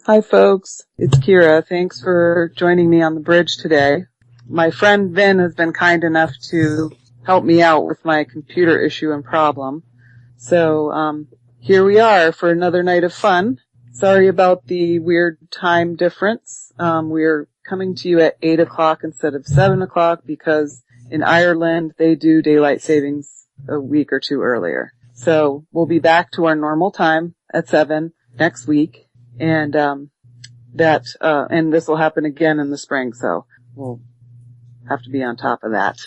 Hi folks, it's Kira. Thanks for joining me on the bridge today. My friend Vin has been kind enough to help me out with my computer issue and problem. So, here we are for another night of fun. Sorry about the weird time difference. We're coming to you at 8 o'clock instead of 7 o'clock because in Ireland they do daylight savings a week or two earlier. So we'll be back to our normal time at 7 next week. And, and this will happen again in the spring, so we'll have to be on top of that.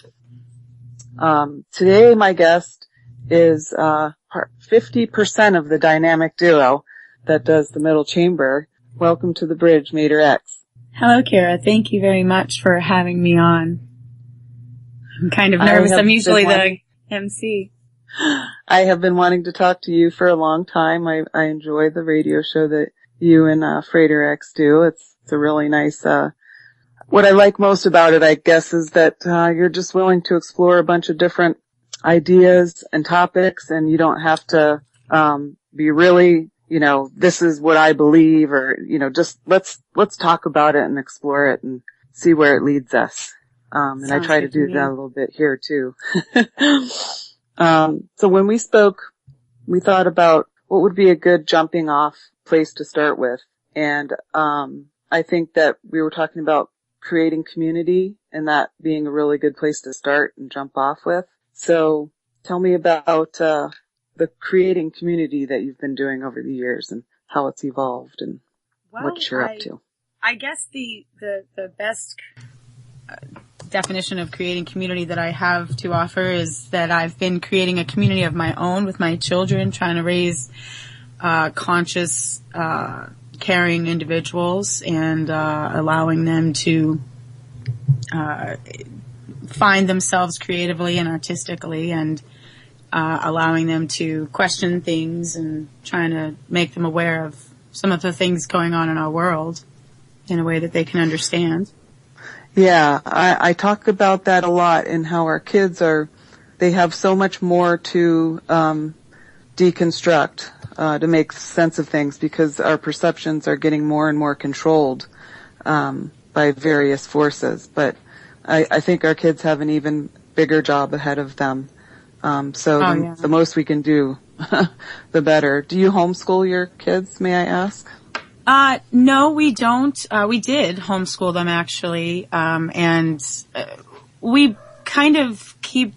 Today my guest is, 50% of the dynamic duo that does the middle chamber. Welcome to the bridge, Mater X. Hello, Kira. Thank you very much for having me on. I'm kind of nervous. I'm usually the MC. I have been wanting to talk to you for a long time. I enjoy the radio show that you and Frater X do. It's a really nice, what I like most about it, I guess, is that you're just willing to explore a bunch of different ideas and topics, and you don't have to be really, this is what I believe, or, just let's talk about it and explore it and see where it leads us. And I try to do that a little bit here too. So when we spoke, we thought about what would be a good jumping off place to start with. And I think that we were talking about creating community and that being a really good place to start and jump off with. So tell me about the creating community that you've been doing over the years and how it's evolved and what you're up to. I guess the best definition of creating community that I have to offer is that I've been creating a community of my own with my children, trying to raise conscious, caring individuals and allowing them to find themselves creatively and artistically, and allowing them to question things and trying to make them aware of some of the things going on in our world in a way that they can understand. Yeah, I talk about that a lot, and how our kids they have so much more to deconstruct, to make sense of things, because our perceptions are getting more and more controlled by various forces. But I think our kids have an even bigger job ahead of them. The most we can do, the better. Do you homeschool your kids, may I ask? No, we don't. We did homeschool them actually. And we kind of keep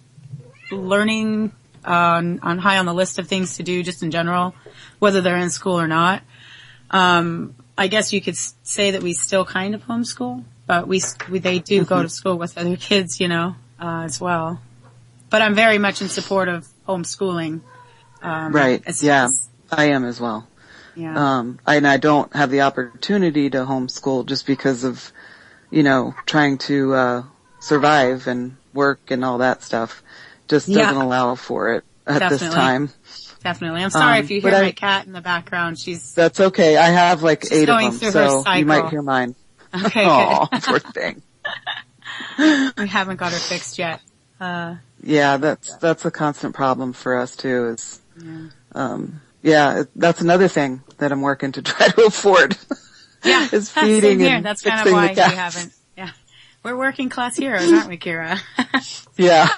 learning on high on the list of things to do just in general, whether they're in school or not. I guess you could say that we still kind of homeschool, but they do go to school with other kids, as well. But I'm very much in support of homeschooling. Right. I am as well. Yeah. And I don't have the opportunity to homeschool just because of, trying to survive and work and all that stuff. Just doesn't allow for it at this time. Definitely. I'm sorry if you hear my cat in the background. That's okay. I have like 8 of them, so you might hear mine. Okay, oh, poor thing. We haven't got her fixed yet. Yeah, that's a constant problem for us too. That's another thing that I'm working to try to afford. Yeah, is feeding and that's kind of why we haven't. Yeah, we're working class heroes, aren't we, Kira? Yeah.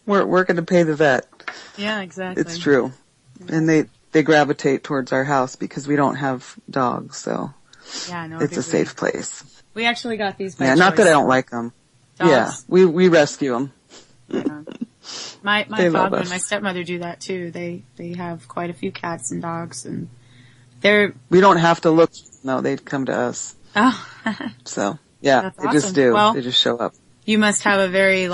We're working to pay the vet. Yeah, exactly. It's true, and they gravitate towards our house because we don't have dogs, so it's a safe place. We actually got these by choice. Not that I don't like them. Dogs. Yeah, we rescue them. Yeah. My father and my stepmother do that too. They have quite a few cats and dogs, and we don't have to look. No, they come to us. Oh. So yeah, they just do. Well, they just show up. You must have a very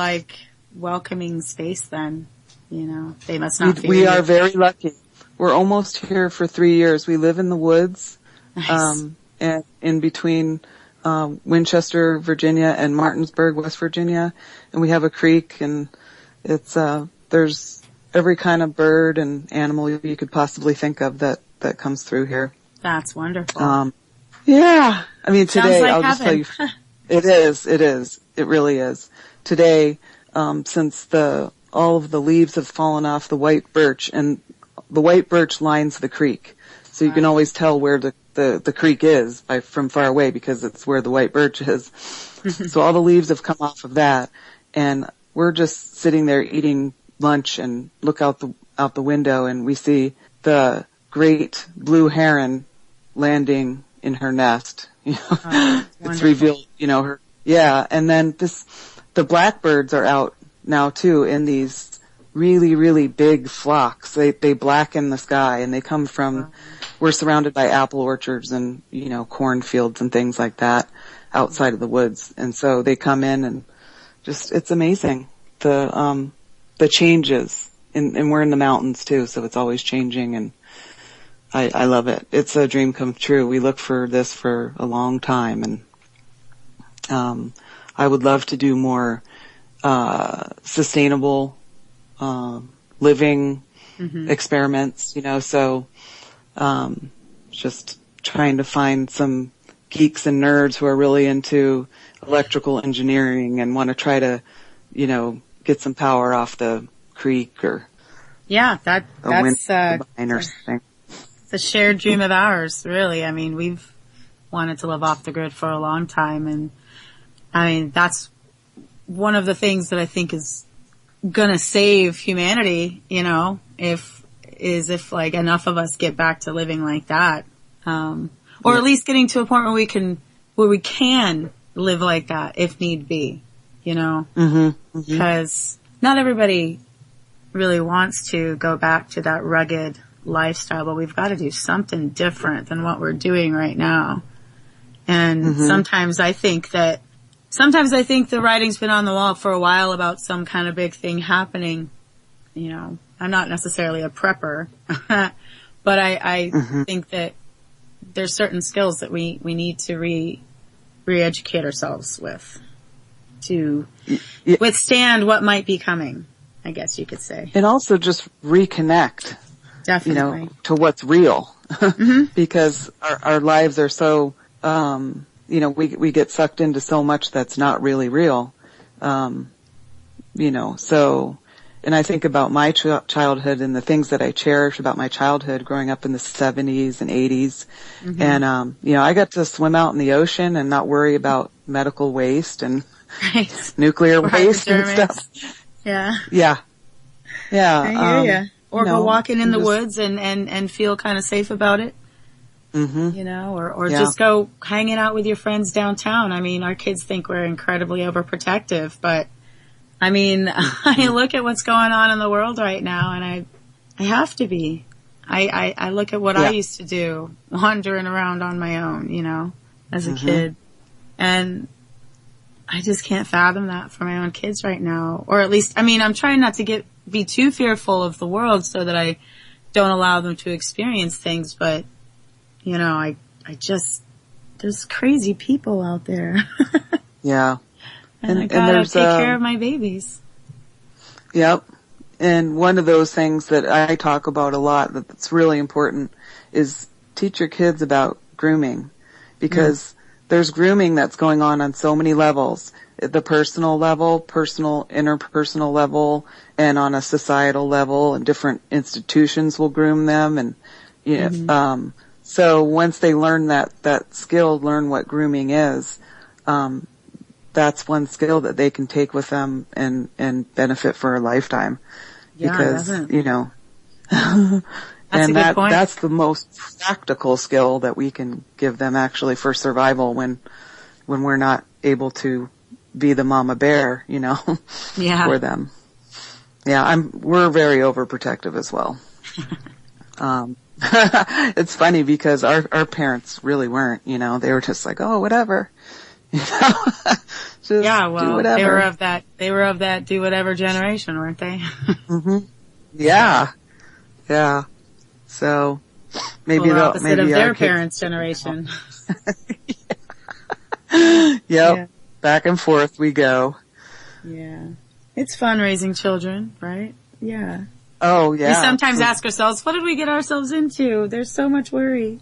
welcoming space then. They must not. We are very lucky. We're almost here for 3 years. We live in the woods, nice. And in between Winchester, Virginia, and Martinsburg, West Virginia, and we have a creek, and it's there's every kind of bird and animal you could possibly think of that comes through here. That's wonderful. Yeah. I mean, today Sounds like I'll heaven. just tell you. It is. It is. It really is. Today, since all of the leaves have fallen off the white birch, and the white birch lines the creek, so you can always tell where the creek is from far away because it's where the white birch is. So all the leaves have come off of that, and we're just sitting there eating lunch and look out the window, and we see the great blue heron landing in her nest. It's revealed, her. Yeah, and then the blackbirds are out now too in these really, really big flocks. They blacken the sky, and they come from. We're surrounded by apple orchards and cornfields and things like that outside of the woods, and so they come in and it's amazing the changes. And we're in the mountains too, so it's always changing, and I love it. It's a dream come true. We look for this for a long time, and I would love to do more sustainable living experiments, so just trying to find some geeks and nerds who are really into electrical engineering and want to try to, get some power off the creek or that's turbine or something. It's a shared dream of ours, really. I mean, we've wanted to live off the grid for a long time, and I mean, that's one of the things that I think is gonna save humanity, if like enough of us get back to living like that. Or at least getting to a point where we can live like that if need be, because not everybody really wants to go back to that rugged lifestyle, but we've got to do something different than what we're doing right now. And sometimes I think the writing's been on the wall for a while about some kind of big thing happening. I'm not necessarily a prepper, but I think that there's certain skills that we need to re-educate ourselves with to withstand what might be coming, I guess you could say. And also just reconnect, definitely, to what's real, because our lives are so, we get sucked into so much that's not really real, so. And I think about my childhood and the things that I cherish about my childhood growing up in the 70s and 80s. And, I got to swim out in the ocean and not worry about medical waste and nuclear waste and stuff. Yeah. Yeah. Yeah. I hear ya. Or go walking in the woods and feel kind of safe about it. Or just go hanging out with your friends downtown. I mean, our kids think we're incredibly overprotective, but I mean, I look at what's going on in the world right now, and I have to be. I look at what I used to do, wandering around on my own, as a kid. And I just can't fathom that for my own kids right now. Or at least, I mean, I'm trying not to be too fearful of the world so that I don't allow them to experience things, but, there's crazy people out there. Yeah. And I gotta take care of my babies. Yep. And one of those things that I talk about a lot that's really important is teach your kids about grooming, because there's grooming that's going on so many levels. The personal level, interpersonal level, and on a societal level, and different institutions will groom them. And, so once they learn that skill, learn what grooming is, that's one skill that they can take with them and benefit for a lifetime. Yeah, because, that's and a good point. That's the most practical skill that we can give them actually for survival when we're not able to be the mama bear, for them. Yeah, we're very overprotective as well. It's funny because our parents really weren't, they were just like, oh, whatever. Just do whatever. They were of that do whatever generation, weren't they? Yeah. Yeah. So maybe opposite of their parents' generation. Yep. Yeah. Back and forth we go. Yeah. It's fun raising children, right? Yeah. Oh, yeah. We sometimes ask ourselves, what did we get ourselves into? There's so much worry.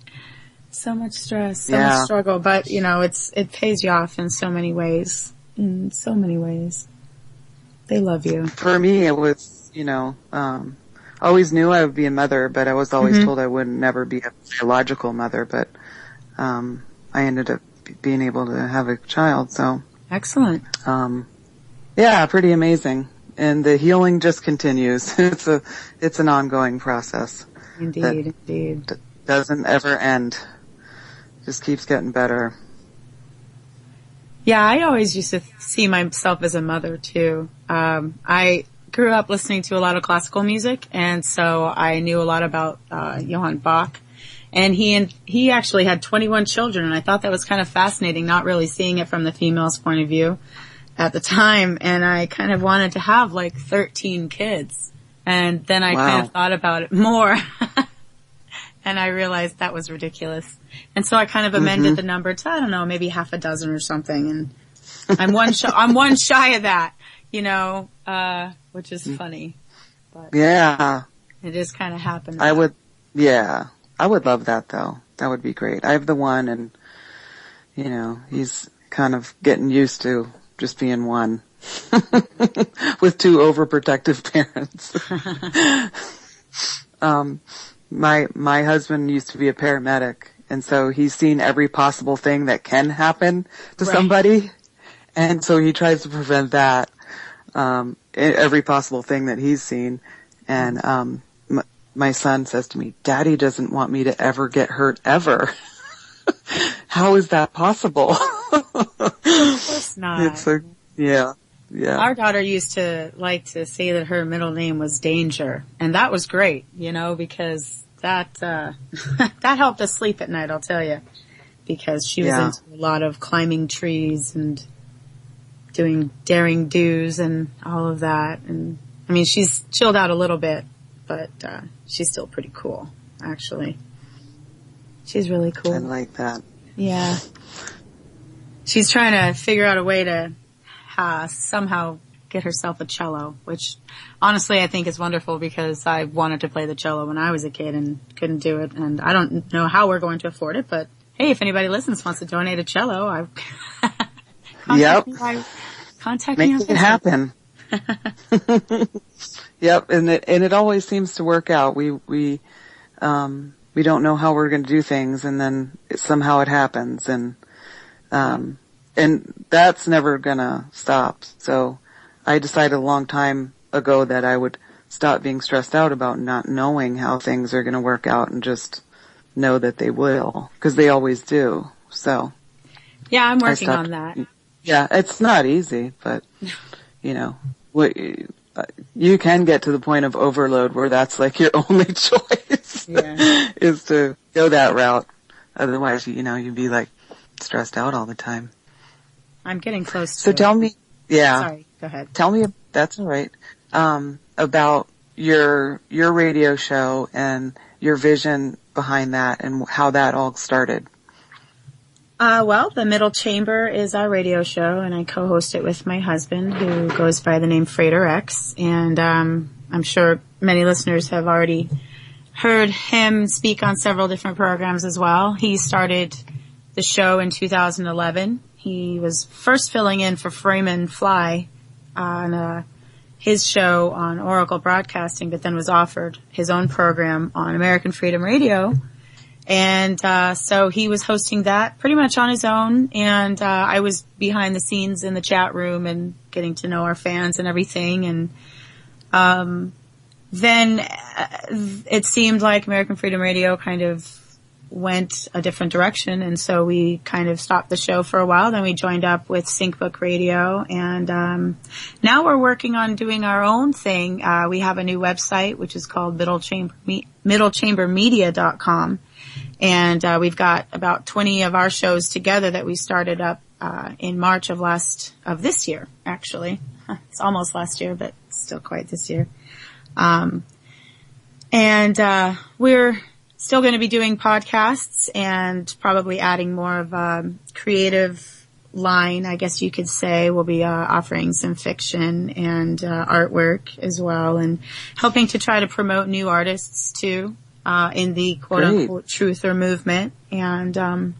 So much stress, so Yeah. much struggle, but it pays you off in so many ways. In so many ways. They love you. For me, it was, always knew I would be a mother, but I was always told I would never be a biological mother, but, I ended up being able to have a child, so. Excellent. Yeah, pretty amazing. And the healing just continues. It's an ongoing process. Indeed. Doesn't ever end. Just keeps getting better. Yeah, I always used to see myself as a mother too. I grew up listening to a lot of classical music, and so I knew a lot about Johann Bach. And he actually had 21 children, and I thought that was kind of fascinating, not really seeing it from the female's point of view at the time. And I kind of wanted to have like 13 kids. And then I kind of thought about it more. And I realized that was ridiculous. And so I kind of amended the number to, I don't know, maybe half a dozen or something. And I'm one shy of that, which is funny. But yeah. It just kind of happened. I would love that though. That would be great. I have the one, and, he's kind of getting used to just being one with two overprotective parents. My husband used to be a paramedic, and so he's seen every possible thing that can happen to somebody, and so he tries to prevent that, every possible thing that he's seen. And my son says to me, "Daddy doesn't want me to ever get hurt ever." How is that possible? Of course not. It's like, yeah. Our daughter used to like to say that her middle name was Danger, and that was great, because that that helped us sleep at night, I'll tell you, because she was into a lot of climbing trees and doing daring do's and all of that. And I mean, she's chilled out a little bit, but she's still pretty cool, actually. She's really cool. I like that. Yeah. She's trying to figure out a way to somehow get herself a cello, which honestly I think is wonderful, because I wanted to play the cello when I was a kid and couldn't do it. And I don't know how we're going to afford it, but hey, if anybody listens wants to donate a cello, contact me. Make it happen. Yep. And it always seems to work out. We don't know how we're going to do things, and then somehow it happens. And that's never gonna stop. So I decided a long time ago that I would stop being stressed out about not knowing how things are gonna work out, and just know that they will, because they always do. So. Yeah, I'm working on that. Yeah, it's not easy, but, you can get to the point of overload where that's like your only choice is to go that route. Otherwise, you'd be like stressed out all the time. I'm getting close to So tell me, Sorry, go ahead. Tell me, that's all right, about your radio show and your vision behind that and how that all started. Well, the Middle Chamber is our radio show, and I co-host it with my husband, who goes by the name Frater X. And I'm sure many listeners have already heard him speak on several different programs as well. He started the show in 2011. He was first filling in for Freeman Fly on his show on Oracle Broadcasting, but then was offered his own program on American Freedom Radio. And so he was hosting that pretty much on his own, and I was behind the scenes in the chat room and getting to know our fans and everything. And then it seemed like American Freedom Radio kind of went a different direction, and so we kind of stopped the show for a while. Then we joined up with SyncBook Radio, and now we're working on doing our own thing. We have a new website, which is called middlechambermedia.com. And we've got about 20 of our shows together that we started up in March of this year, actually. It's almost last year, but still quite this year. We're still going to be doing podcasts and probably adding more of a creative line, I guess you could say. We'll be offering some fiction and artwork as well, and helping to try to promote new artists too. In the quote-unquote truther movement. And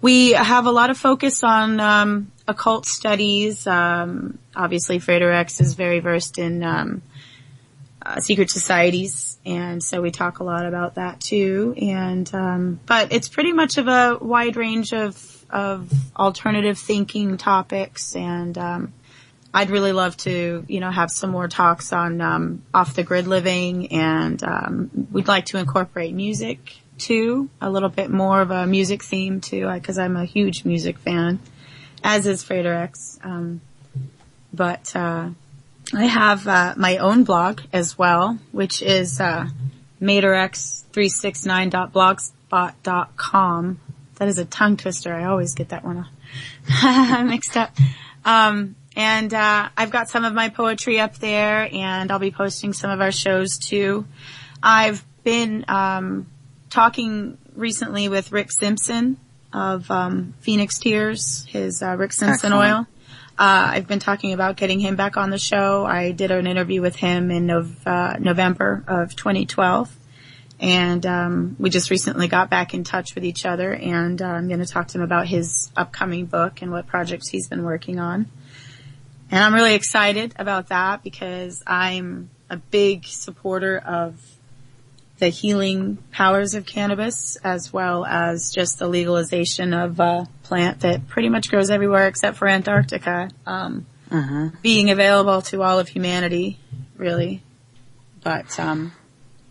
we have a lot of focus on occult studies. Obviously, Frater X is very versed in secret societies, and so we talk a lot about that too. And but it's pretty much of a wide range of alternative thinking topics, and I'd really love to, have some more talks on off the grid living, and we'd like to incorporate music too, a little bit more of a music theme too, because I'm a huge music fan, as is Frater X. But I have my own blog as well, which is materx369.blogspot.com. That is a tongue twister. I always get that one mixed up. And I've got some of my poetry up there, and I'll be posting some of our shows too. I've been talking recently with Rick Simpson of Phoenix Tears, his Rick Simpson Oil. I've been talking about getting him back on the show. I did an interview with him in November of 2012. And we just recently got back in touch with each other, and I'm going to talk to him about his upcoming book and what projects he's been working on. And I'm really excited about that because I'm a big supporter of the healing powers of cannabis, as well as just the legalization of a plant that pretty much grows everywhere except for Antarctica, being available to all of humanity, really. But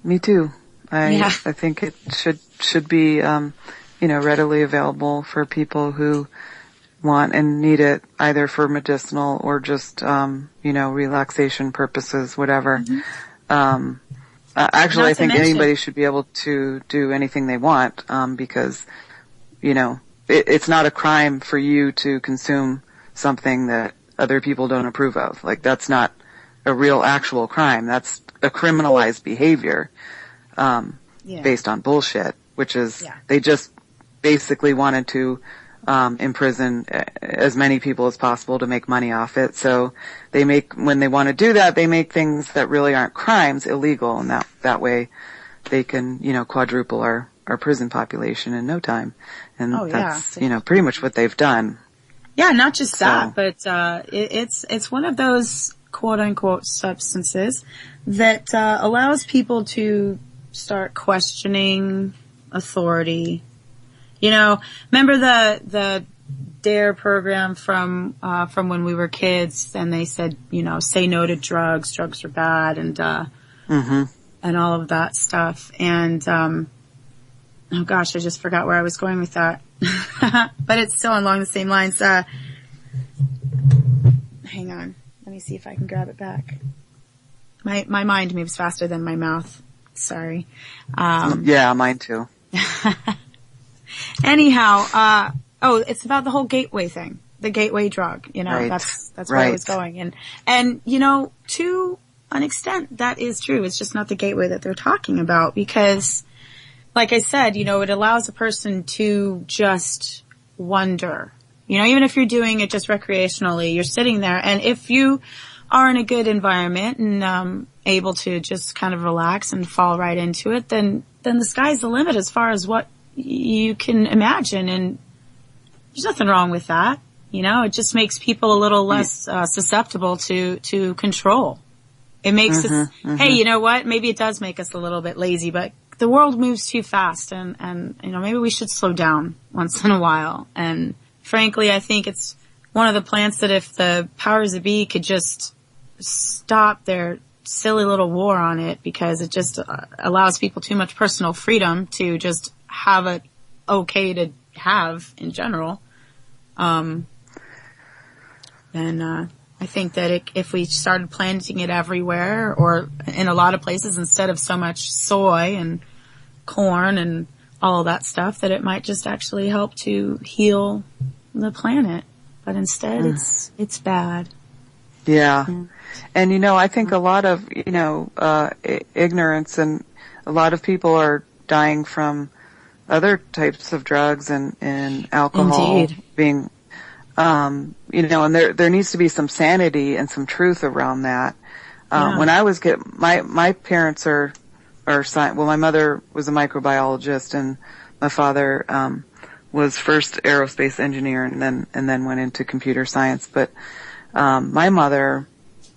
me too. I think it should be readily available for people who want and need it, either for medicinal or just relaxation purposes, whatever. Actually, I think anybody should be able to do anything they want, because, it's not a crime for you to consume something that other people don't approve of. Like, that's not a real actual crime. That's a criminalized behavior, based on bullshit, which is, they just basically wanted to imprison as many people as possible to make money off it. So when they want to do that, they make things that really aren't crimes illegal, and that way they can, quadruple our prison population in no time. And that's, pretty much what they've done. Yeah, not just that, but it's one of those quote unquote substances that allows people to start questioning authority. Remember the DARE program from when we were kids, and they said, say no to drugs. Drugs are bad, and all of that stuff. And oh gosh, I just forgot where I was going with that. But it's still along the same lines. Hang on, let me see if I can grab it back. My mind moves faster than my mouth. Sorry. Yeah, mine too. Anyhow, it's about the whole gateway thing, the gateway drug, Right. that's where I was going. And, to an extent that is true. It's just not the gateway that they're talking about because, like I said, it allows a person to just wonder, even if you're doing it just recreationally, you're sitting there, and if you are in a good environment and, able to just kind of relax and fall right into it, then the sky's the limit as far as what you can imagine, and there's nothing wrong with that. It just makes people a little less susceptible to control. It makes us, hey, you know what? Maybe it does make us a little bit lazy, but the world moves too fast, and maybe we should slow down once in a while. And frankly, I think it's one of the plants that if the powers that be could just stop their silly little war on it, because it just allows people too much personal freedom to just have it okay to have in general. Then I think that if we started planting it everywhere or in a lot of places instead of so much soy and corn and all of that stuff, that it might just actually help to heal the planet. But instead it's bad. Yeah. And, I think a lot of, ignorance, and a lot of people are dying from other types of drugs and alcohol. Indeed. Being, and there needs to be some sanity and some truth around that. When I was my parents are my mother was a microbiologist and My father, was first aerospace engineer and then went into computer science. But, my mother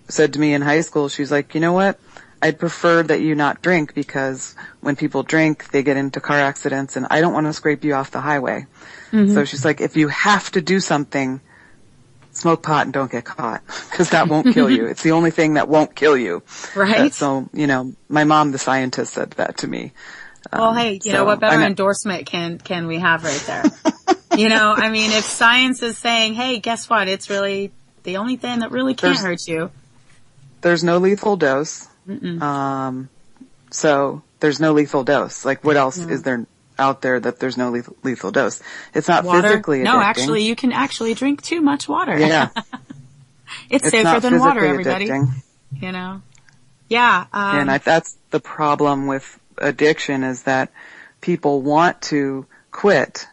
said to me in high school, she's like, you know what? I'd prefer that you not drink because when people drink, they get into car accidents and I don't want to scrape you off the highway. Mm-hmm. So she's like, if you have to do something, smoke pot and don't get caught because that won't kill you. It's the only thing that won't kill you. Right. So, my mom, the scientist, said that to me. Well, hey, you know, what better endorsement can we have right there? I mean, if science is saying, hey, guess what? It's really the only thing that really can't hurt you. There's no lethal dose. So there's no lethal dose. Like, what else is there out there that there's no lethal dose? It's not water? Physically addicting. No, actually, you can actually drink too much water. Yeah. it's safer than water, everybody. Addicting. Yeah. And that's the problem with addiction is that people want to quit,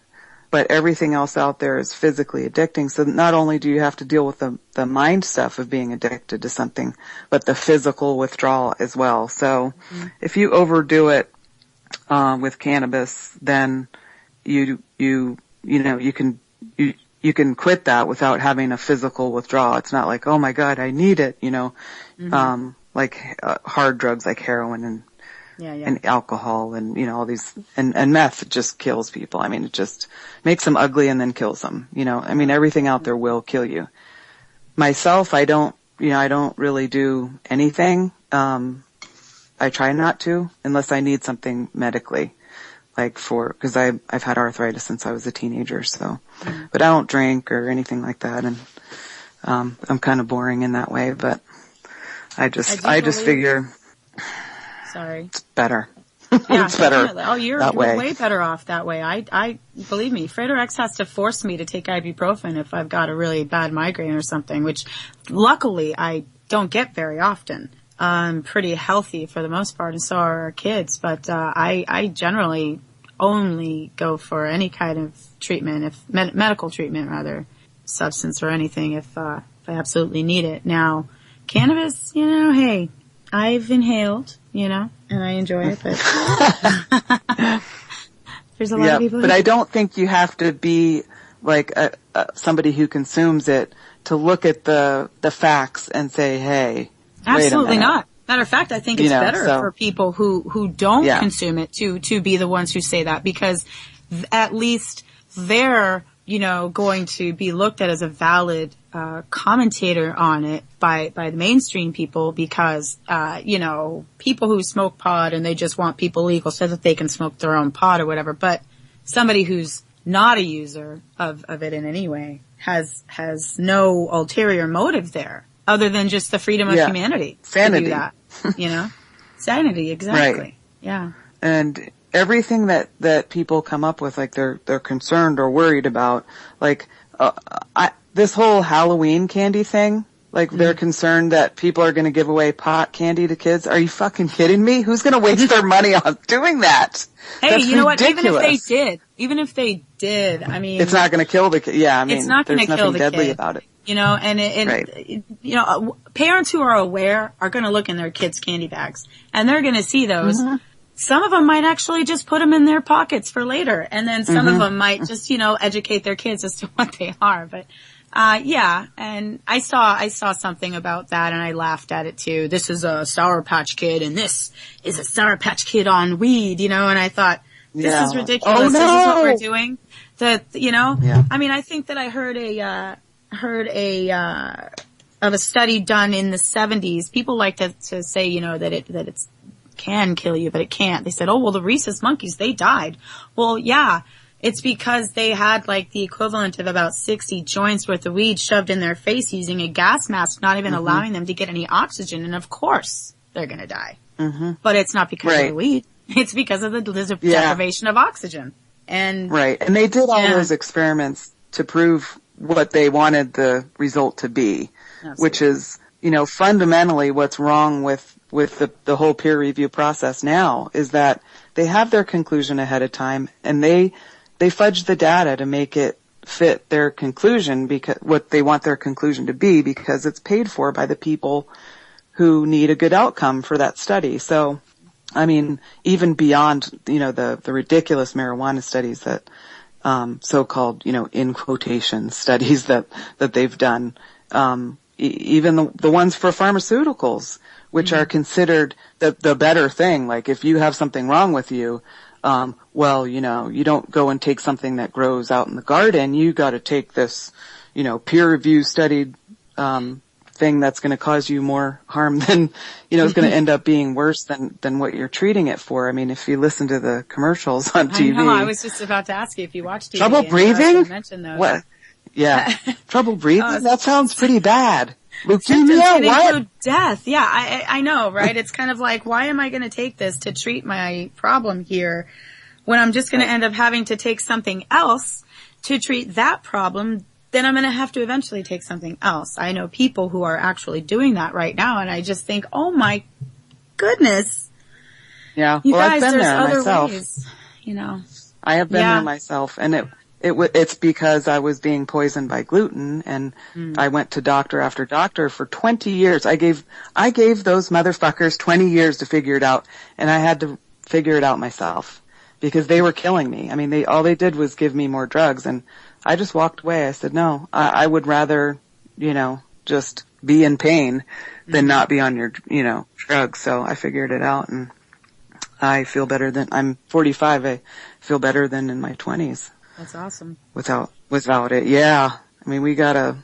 but everything else out there is physically addicting. So not only do you have to deal with the mind stuff of being addicted to something, but the physical withdrawal as well. So if you overdo it, with cannabis, then you can quit that without having a physical withdrawal. It's not like, oh my God, I need it, like hard drugs like heroin and alcohol and, all these, and meth just kills people. I mean, it just makes them ugly and then kills them, I mean, everything out there will kill you. Myself, I don't really do anything. I try not to unless I need something medically, cause I've had arthritis since I was a teenager, so, but I don't drink or anything like that. And, I'm kind of boring in that way, but I just figure. Sorry. It's better. Yeah, it's better. Definitely. Oh, you're way better off that way. I believe me, Frater X has to force me to take ibuprofen if I've got a really bad migraine or something, which luckily I don't get very often. I'm pretty healthy for the most part, and so are our kids, but, I generally only go for any kind of treatment, medical treatment rather, substance or anything if I absolutely need it. Now, cannabis, hey, I've inhaled, and I enjoy it, but there's a lot of people. But I don't think you have to be like somebody who consumes it to look at the facts and say, hey, absolutely not. Matter of fact, I think it's better for people who don't consume it to be the ones who say that, because at least they're, going to be looked at as a valid commentator on it by the mainstream people, because people who smoke pot and they just want people legal so that they can smoke their own pot or whatever. But somebody who's not a user of it in any way has no ulterior motive there other than just the freedom of humanity. Sanity. To do that, Sanity, exactly. Right. Yeah. And everything that people come up with, like they're concerned or worried about, like, this whole Halloween candy thing, like they're concerned that people are going to give away pot candy to kids. Are you fucking kidding me? Who's going to waste their money on doing that? Hey, That's you know ridiculous. what? Even if they did, I mean, it's not going to kill the kid. Yeah, I mean, it's not going to kill the deadly kid. about it. And parents who are aware are going to look in their kids' candy bags and they're going to see those. Mm-hmm. Some of them might actually just put them in their pockets for later. And then some of them might just, educate their kids as to what they are. But, and I saw something about that and I laughed at it too. This is a Sour Patch Kid and this is a Sour Patch Kid on weed, and I thought, this is ridiculous. Oh, no. This is what we're doing. Yeah. I mean, I think that I heard of a study done in the 70s. People like to say, that it's can kill you, but it can't. They said, oh, well, the rhesus monkeys, they died. Well, yeah, it's because they had like the equivalent of about 60 joints worth of weed shoved in their face using a gas mask, not even allowing them to get any oxygen. And of course they're going to die. Mm-hmm. But it's not because of the weed. It's because of the deprivation of oxygen. And and they did all those experiments to prove what they wanted the result to be, which is, fundamentally what's wrong with the whole peer review process now is that they have their conclusion ahead of time and they fudge the data to make it fit their conclusion, because what they want their conclusion to be, because it's paid for by the people who need a good outcome for that study. So I mean, even beyond, the ridiculous marijuana studies that, so-called, in quotation studies that they've done, even the ones for pharmaceuticals, which are considered the better thing. Like if you have something wrong with you, well, you don't go and take something that grows out in the garden. You got to take this, peer-reviewed studied, thing that's going to cause you more harm than, is going to end up being worse than what you're treating it for. I mean, if you listen to the commercials on TV. I know, I was just about to ask you if you watch TV. Trouble breathing? Mention those. What? Yeah. Trouble breathing? That sounds pretty bad. Leukemia? What? Death. Yeah, I know, right? It's kind of like, why am I going to take this to treat my problem here when I'm just going to end up having to take something else to treat that problem? Then I'm going to have to eventually take something else. I know people who are actually doing that right now, and I just think, oh my goodness. Yeah. You well, guys, I've been there's there other myself. ways, I have been there myself, and it's because I was being poisoned by gluten, and I went to doctor after doctor for 20 years. I gave those motherfuckers 20 years to figure it out, and I had to figure it out myself because they were killing me. I mean, all they did was give me more drugs, and I just walked away. I said, no, I would rather, just be in pain than not be on your, drugs. So I figured it out, and I feel better I'm 45. I feel better than in my 20s. That's awesome. Without it. Yeah. I mean, we gotta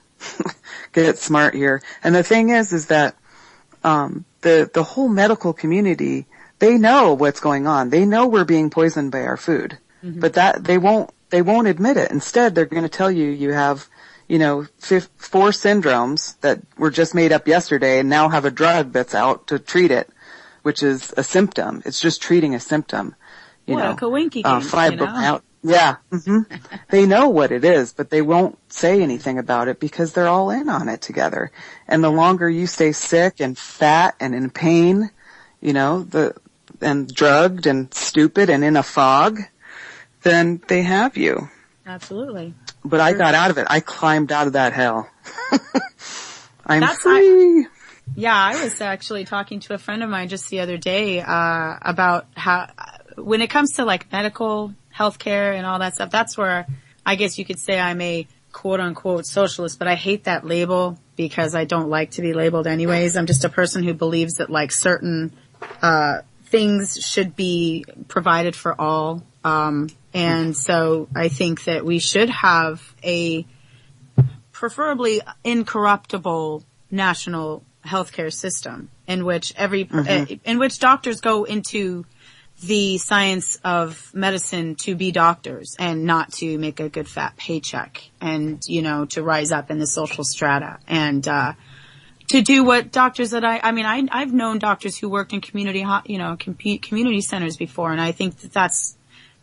get smart here. And the thing is that, the whole medical community, they know what's going on. They know we're being poisoned by our food, but they won't admit it. Instead, they're going to tell you have, 4 syndromes that were just made up yesterday and now have a drug that's out to treat it, which is a symptom. It's just treating a symptom. A coinky game, Yeah. They know what it is, but they won't say anything about it because they're all in on it together. And the longer you stay sick and fat and in pain, and drugged and stupid and in a fog, then they have you. Absolutely. But I got out of it. I climbed out of that hell. I'm free. I was actually talking to a friend of mine just the other day, about how, when it comes to like medical healthcare and all that stuff, that's where I guess you could say I'm a quote unquote socialist, but I hate that label because I don't like to be labeled anyways. I'm just a person who believes that like certain, things should be provided for all. And so I think that we should have a preferably incorruptible national healthcare system in which in which doctors go into the science of medicine to be doctors and not to make a good fat paycheck and, to rise up in the social strata and, to do what doctors that I've known doctors who worked in community centers before, and I think that that's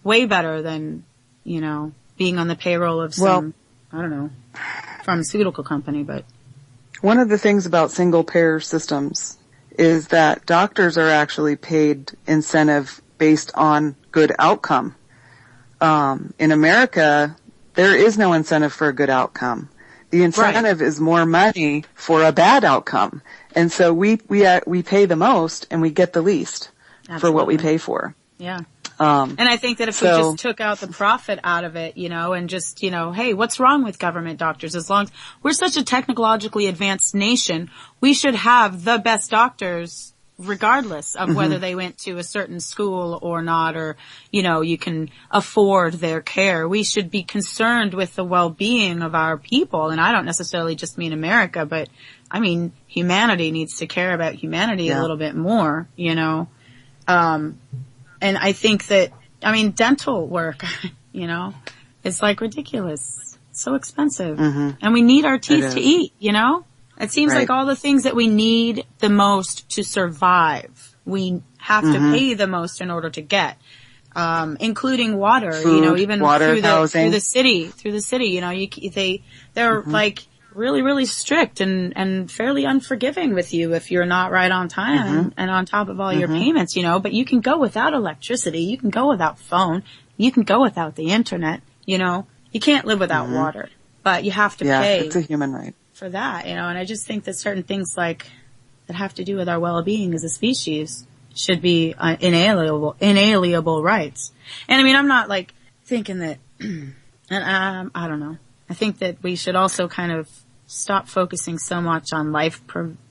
way better than, being on the payroll of some, pharmaceutical company. But one of the things about single payer systems is that doctors are actually paid incentive based on good outcome. In America, there is no incentive for a good outcome. The incentive is more money for a bad outcome. And so we pay the most and we get the least for what we pay for. Yeah. And I think that if we just took out the profit out of it, and just, hey, what's wrong with government doctors? As long as we're such a technologically advanced nation, we should have the best doctors regardless of whether they went to a certain school or not, or, you can afford their care. We should be concerned with the well-being of our people. And I don't necessarily just mean America, but I mean, humanity needs to care about humanity a little bit more, and I think that, dental work, it's like ridiculous. It's so expensive. And we need our teeth to eat, It seems like all the things that we need the most to survive, we have to pay the most in order to get, including water, food, even water, through the city, they're like really, really strict and fairly unforgiving with you if you're not right on time and on top of all your payments, but you can go without electricity. You can go without phone. You can go without the internet, you can't live without water, but you have to pay. It's a human right. For that, and I just think that certain things like that have to do with our well-being as a species should be inalienable rights. And I mean, I'm not like thinking that, and I don't know. I think that we should also kind of stop focusing so much on life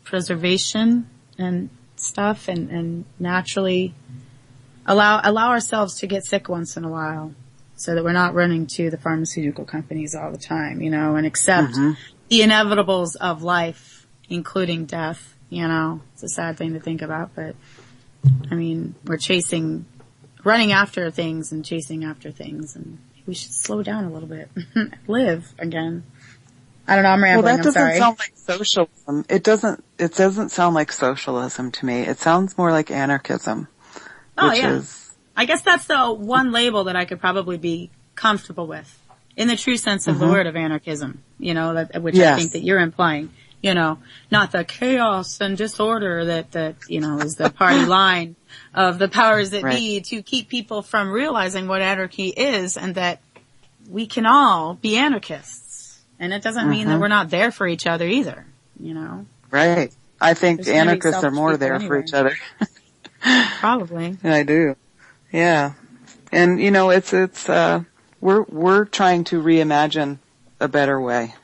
preservation and stuff, and naturally allow ourselves to get sick once in a while, so that we're not running to the pharmaceutical companies all the time, and accept the inevitables of life, including death. It's a sad thing to think about, but I mean, we're running after things and chasing after things, and we should slow down a little bit. Live again. I don't know, I'm rambling, I'm sorry. Well, that doesn't sound like socialism. It doesn't sound like socialism to me. It sounds more like anarchism. Oh, yeah. I guess that's the one label that I could probably be comfortable with, in the true sense of the word of anarchism, which I think that you're implying. Not the chaos and disorder that is the party line of the powers that be to keep people from realizing what anarchy is, and that we can all be anarchists. And it doesn't mean that we're not there for each other either, Right. I think anarchists are more there for each other. Probably. I do. Yeah. And, we're trying to reimagine a better way.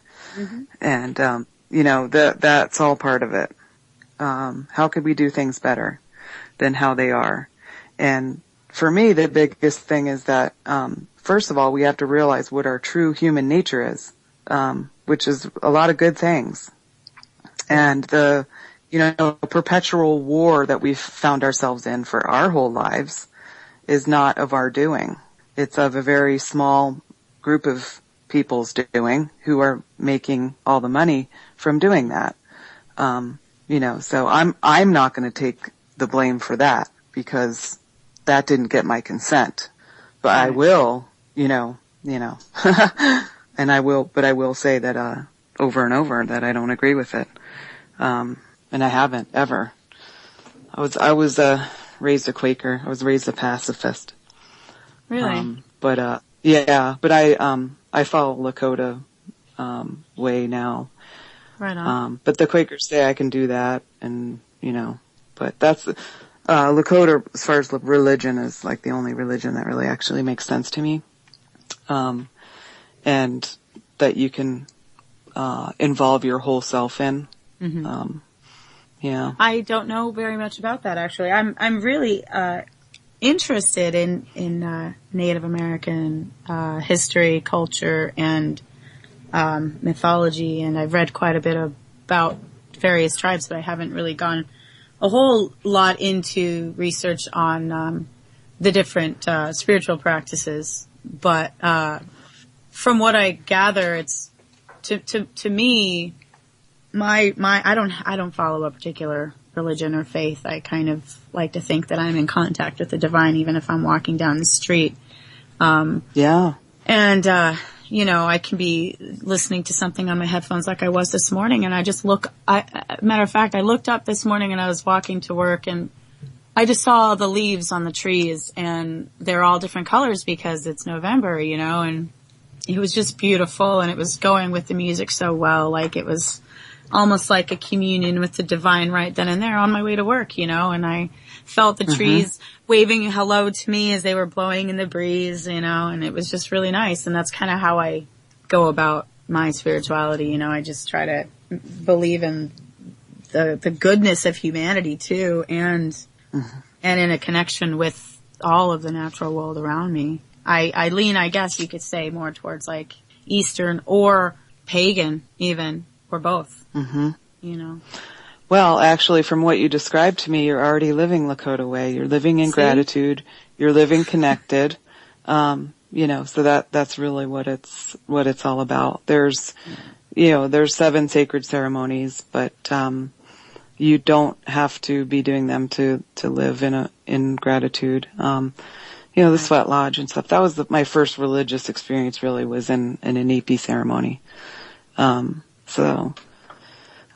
And, that's all part of it. How could we do things better than how they are? And for me, the biggest thing is that, first of all, we have to realize what our true human nature is, which is a lot of good things. And the, perpetual war that we've found ourselves in for our whole lives is not of our doing. It's of a very small group of people's doing who are making all the money from doing that. So I'm not going to take the blame for that, because that didn't get my consent. But I will, and I will say that, over and over, that I don't agree with it. And I haven't ever. I was raised a Quaker. I was raised a pacifist. Really? But I follow Lakota, way now. Right on. But the Quakers say I can do that, and, but that's, Lakota, as far as religion, is like the only religion that really actually makes sense to me. And that you can, involve your whole self in. Yeah. I don't know very much about that, actually. I'm really, interested in Native American, history, culture, and, mythology, and I've read quite a bit about various tribes, but I haven't really gone a whole lot into research on, the different, spiritual practices. But, from what I gather, it's, to me, I don't follow a particular religion or faith. I kind of like to think that I'm in contact with the divine, even if I'm walking down the street. Yeah. And, I can be listening to something on my headphones like I was this morning, and I just matter of fact, I looked up this morning and I was walking to work, and I just saw the leaves on the trees, and they're all different colors because it's November, and it was just beautiful, and it was going with the music so well. Like, it was almost like a communion with the divine right then and there on my way to work, and I felt the trees waving hello to me as they were blowing in the breeze, and it was just really nice. And that's kind of how I go about my spirituality. I just try to believe in the goodness of humanity too, and in a connection with all of the natural world around me. I lean, I guess you could say, more towards like Eastern or pagan even, or both. Well, actually, from what you described to me, you're already living Lakota way. You're living in gratitude. You're living connected. So that's really what it's all about. There's 7 sacred ceremonies, but, you don't have to be doing them to live in gratitude. The sweat lodge and stuff. That was my first religious experience, really, was in an Inipi ceremony. So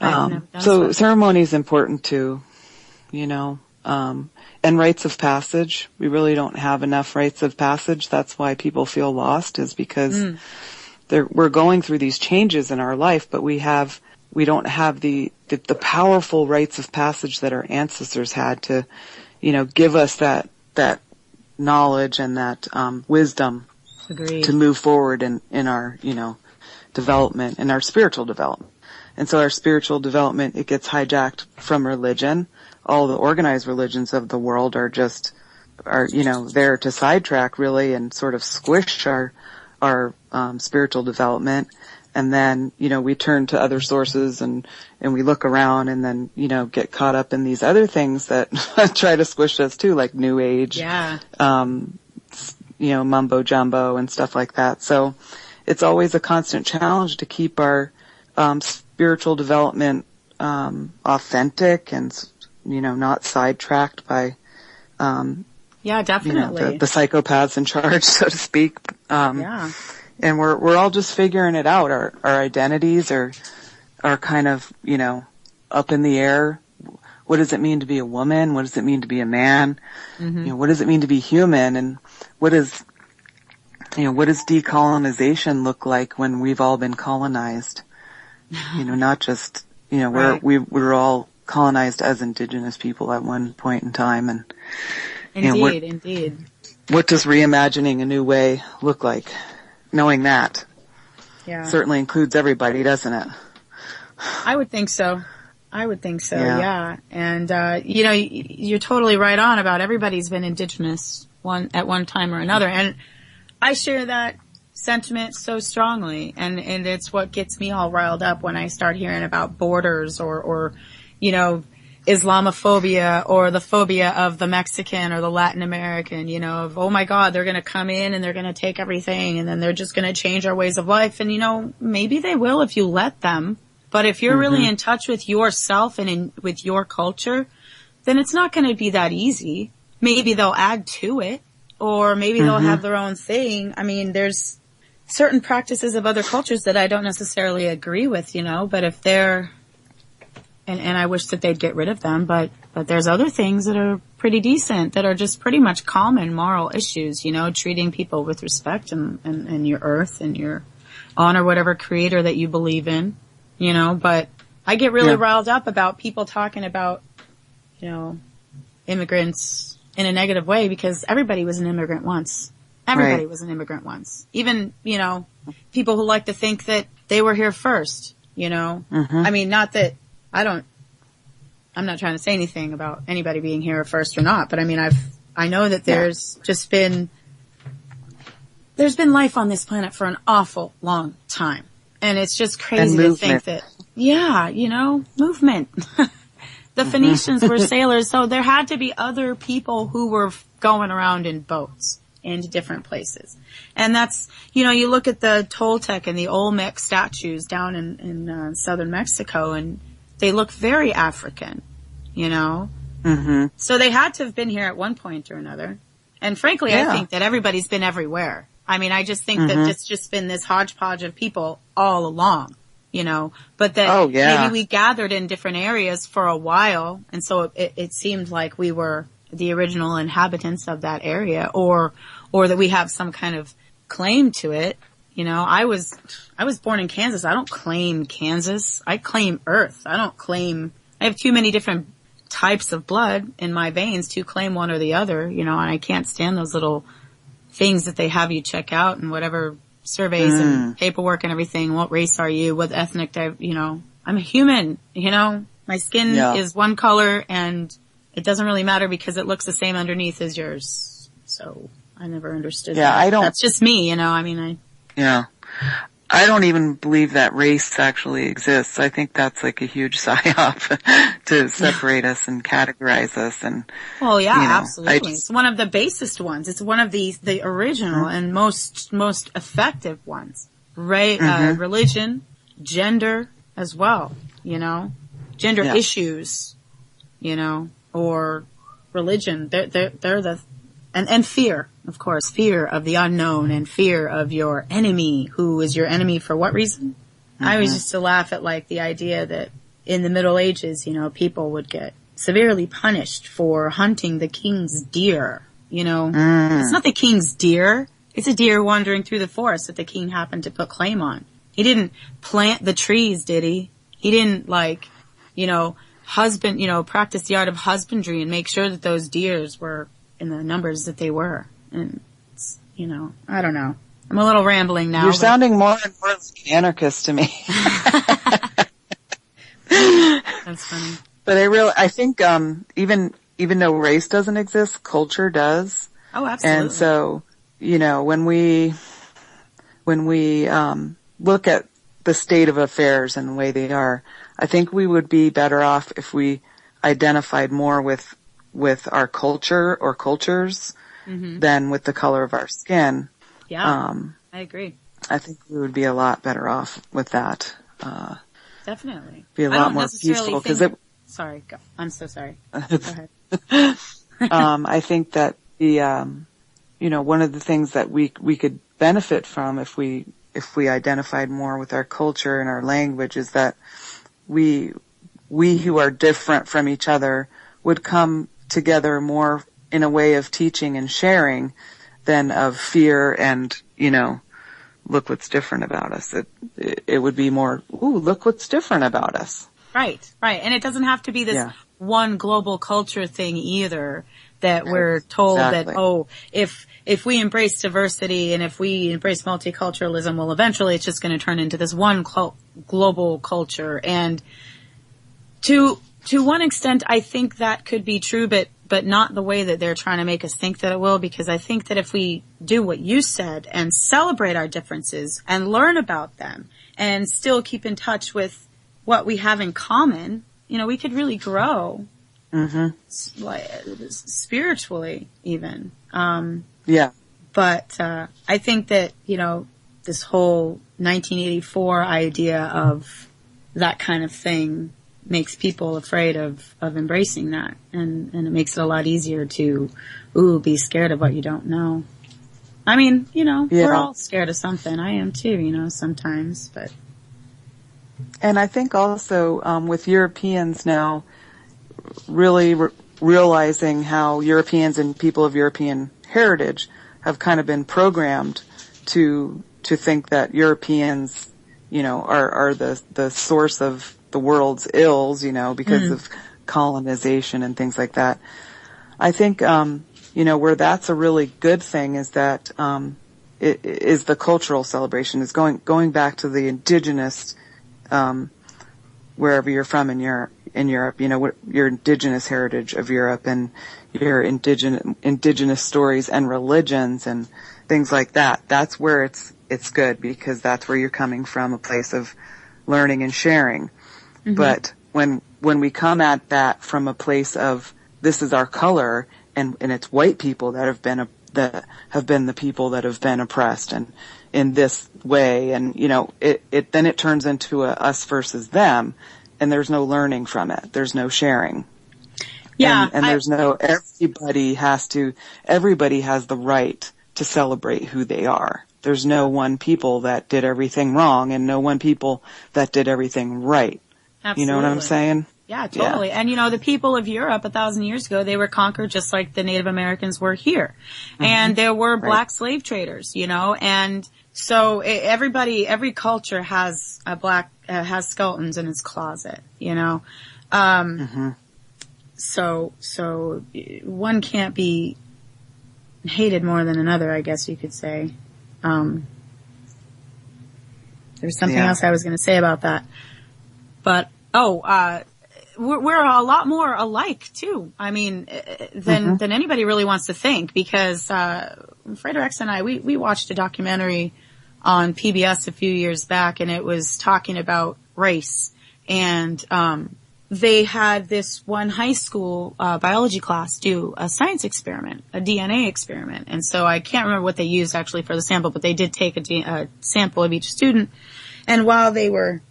ceremony is important too, and rites of passage. We really don't have enough rites of passage. That's why people feel lost, is because we're going through these changes in our life, but we don't have the powerful rites of passage that our ancestors had to give us that knowledge and that, wisdom. Agreed. To move forward in our, development, in our spiritual development. And so our spiritual development, it gets hijacked from religion. All the organized religions of the world are there to sidetrack really and sort of squish our spiritual development. And then, we turn to other sources and we look around and then, get caught up in these other things that try to squish us too, like New Age. Yeah. Mumbo jumbo and stuff like that. So it's always a constant challenge to keep our, spiritual development, authentic and, not sidetracked by, yeah, definitely. the psychopaths in charge, so to speak. Yeah. And we're all just figuring it out. Our identities are kind of, up in the air. What does it mean to be a woman? What does it mean to be a man? Mm-hmm. What does it mean to be human? And what does decolonization look like when we've all been colonized? Not just, right. we're all colonized as indigenous people at one point in time. And, indeed. What does reimagining a new way look like? Knowing that. Yeah. Certainly includes everybody, doesn't it? I would think so. Yeah. And, you're totally right on about everybody's been indigenous at one time or another. And I share that sentiment so strongly. And it's what gets me all riled up when I start hearing about borders or Islamophobia or the phobia of the Mexican or the Latin American, of, oh my God, they're going to come in and they're going to take everything and then they're just going to change our ways of life. And, maybe they will if you let them. But if you're really in touch with yourself and with your culture, then it's not going to be that easy. Maybe they'll add to it, or maybe they'll have their own thing. I mean, there's certain practices of other cultures that I don't necessarily agree with, but if they're, and I wish that they'd get rid of them, but there's other things that are pretty decent, that are just pretty much common moral issues, treating people with respect and your earth and your honor whatever creator that you believe in. But I get really riled up about people talking about, immigrants in a negative way, because everybody was an immigrant once. Everybody was an immigrant once. Even, people who like to think that they were here first, I mean, not that I'm not trying to say anything about anybody being here first or not, but I mean, I know that there's been life on this planet for an awful long time. And it's just crazy to think that, movement. The Phoenicians were sailors, so there had to be other people who were going around in boats into different places. And that's, you look at the Toltec and the Olmec statues down in southern Mexico, and they look very African, Mm-hmm. So they had to have been here at one point or another. And frankly, I think that everybody's been everywhere. I mean, I just think that it's just been this hodgepodge of people all along, but that maybe we gathered in different areas for a while. And so it seemed like we were the original inhabitants of that area, or that we have some kind of claim to it. I was born in Kansas. I don't claim Kansas. I claim Earth. I have too many different types of blood in my veins to claim one or the other, and I can't stand those little things that they have you check out and whatever surveys and paperwork and everything. What race are you? What ethnic, I'm a human, my skin is one color and it doesn't really matter because it looks the same underneath as yours. So I never understood that. That's just me, I don't even believe that race actually exists. I think that's like a huge psyop to separate us and categorize us. And absolutely. It's one of the basest ones. It's one of the original and most effective ones. Right? Religion, gender as well. Gender issues. Or religion. They're the and fear. Of course, fear of the unknown and fear of your enemy, who is your enemy for what reason? I always used to laugh at the idea that in the Middle Ages, people would get severely punished for hunting the king's deer. It's not the king's deer. It's a deer wandering through the forest that the king happened to put claim on. He didn't plant the trees, did he? He didn't practice the art of husbandry and make sure that those deers were in the numbers that they were. And, I don't know. I'm a little rambling now. You're sounding more and more like an anarchist to me. That's funny. But I think, even though race doesn't exist, culture does. Oh, absolutely. And so, when we look at the state of affairs and the way they are, I think we would be better off if we identified more with our culture or cultures than with the color of our skin. Yeah, I agree. I think we would be a lot better off with that. Definitely. Be a lot more peaceful Sorry, I'm so sorry. Go ahead. I think that one of the things that we could benefit from if we identified more with our culture and our language is that we who are different from each other would come together more in a way of teaching and sharing than of fear and, look what's different about us. It would be more, look what's different about us. Right. And it doesn't have to be this one global culture thing either, that we're told that, if we embrace diversity and if we embrace multiculturalism, well, eventually it's just going to turn into this one global culture. And to one extent, I think that could be true, but not the way that they're trying to make us think that it will, because I think that if we do what you said and celebrate our differences and learn about them and still keep in touch with what we have in common, we could really grow. Spiritually even. But, I think that, this whole 1984 idea of that kind of thing makes people afraid of embracing that. And it makes it a lot easier to, be scared of what you don't know. I mean, we're all scared of something. I am too, sometimes, but. And I think also, with Europeans now, really realizing how Europeans and people of European heritage have kind of been programmed to think that Europeans, are the source of the world's ills, because of colonization and things like that. I think, where that's a really good thing is that, it is the cultural celebration, is going back to the indigenous, wherever you're from in Europe, your indigenous heritage of Europe and your indigenous stories and religions and things like that. That's where it's good, because that's where you're coming from, a place of learning and sharing. But when we come at that from a place of, this is our color and it's white people that have been the people that have been oppressed and in this way, and then it turns into a us versus them. And there's no learning from it. There's no sharing. Yeah. And there's everybody has the right to celebrate who they are. There's no one people that did everything wrong and no one people that did everything right. Absolutely. You know what I'm saying? Yeah, totally. Yeah. And the people of Europe 1,000 years ago, they were conquered just like the Native Americans were here. And there were black slave traders, and so every culture has has skeletons in its closet, So one can't be hated more than another, I guess you could say. There's something else I was going to say about that, but we're a lot more alike too. I mean, than anybody really wants to think, because Fredo X and I, we watched a documentary on PBS a few years back, and it was talking about race. And they had this one high school biology class do a science experiment, a DNA experiment. And so I can't remember what they used actually for the sample, but they did take a sample of each student. And while they were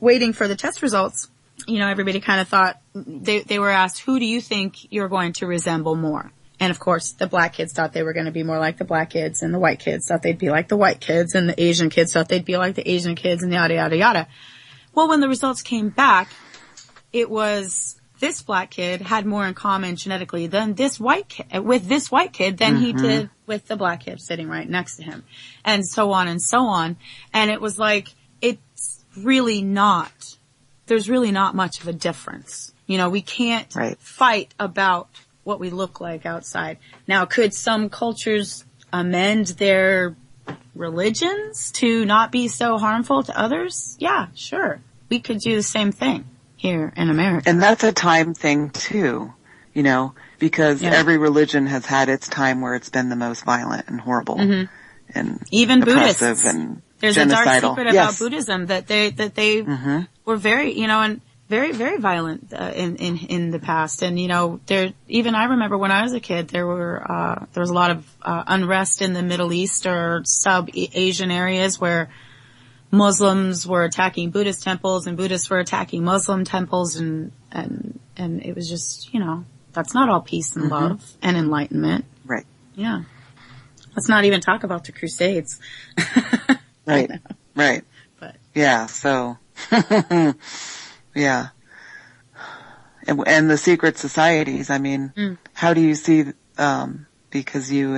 waiting for the test results, everybody kind of thought, they were asked, who do you think you're going to resemble more? And of course, the black kids thought they were going to be more like the black kids, and the white kids thought they'd be like the white kids, and the Asian kids thought they'd be like the Asian kids, and yada, yada, yada. Well, when the results came back, it was this black kid had more in common genetically than this white kid, with this white kid than he did with the black kid sitting right next to him, and so on and so on. And it was like, there's really not much of a difference You know, we can't fight about what we look like outside. Now, could some cultures amend their religions to not be so harmful to others? Yeah, sure. We could do the same thing here in America. And that's a time thing too, you know, because every religion has had its time where it's been the most violent and horrible and even oppressive Buddhists. and There's genocidal. a dark secret about Buddhism that they were very, you know, and very, very violent in the past. And, you know, even I remember when I was a kid, there was a lot of unrest in the Middle East or sub-Asian areas where Muslims were attacking Buddhist temples and Buddhists were attacking Muslim temples, and it was just, you know, that's not all peace and love and enlightenment. Right. Yeah. Let's not even talk about the Crusades. Right. Right. But yeah, so yeah. And the secret societies, I mean, how do you see, because you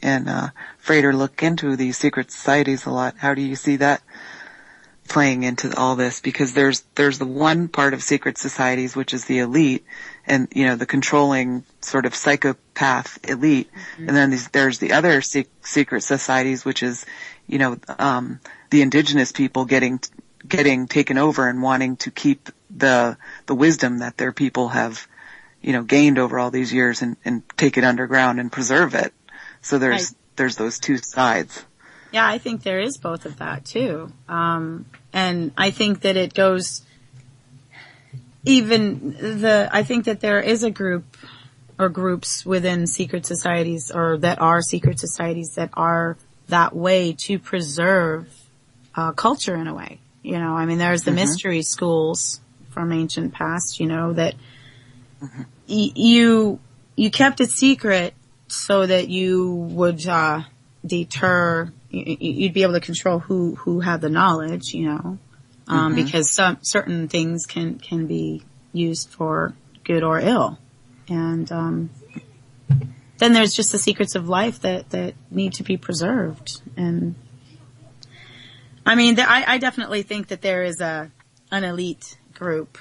and Frater look into these secret societies a lot, how do you see that playing into all this? Because there's the one part of secret societies, which is the elite and, you know, the controlling sort of psychopath elite. And then there's the other secret societies, which is, you know, the indigenous people getting taken over and wanting to keep the wisdom that their people have, you know, gained over all these years and take it underground and preserve it. So there's those two sides. Yeah, I think there is both of that too. And I think that it goes I think that there is a group or groups within secret societies or that are secret societies that are that way to preserve culture in a way. You know, I mean, there's the mystery schools from ancient past, you know, that you kept it secret so that you would deter, you'd be able to control who had the knowledge, you know, because certain things can be used for good or ill. And then there's just the secrets of life that need to be preserved. And I mean, I definitely think that there is an elite group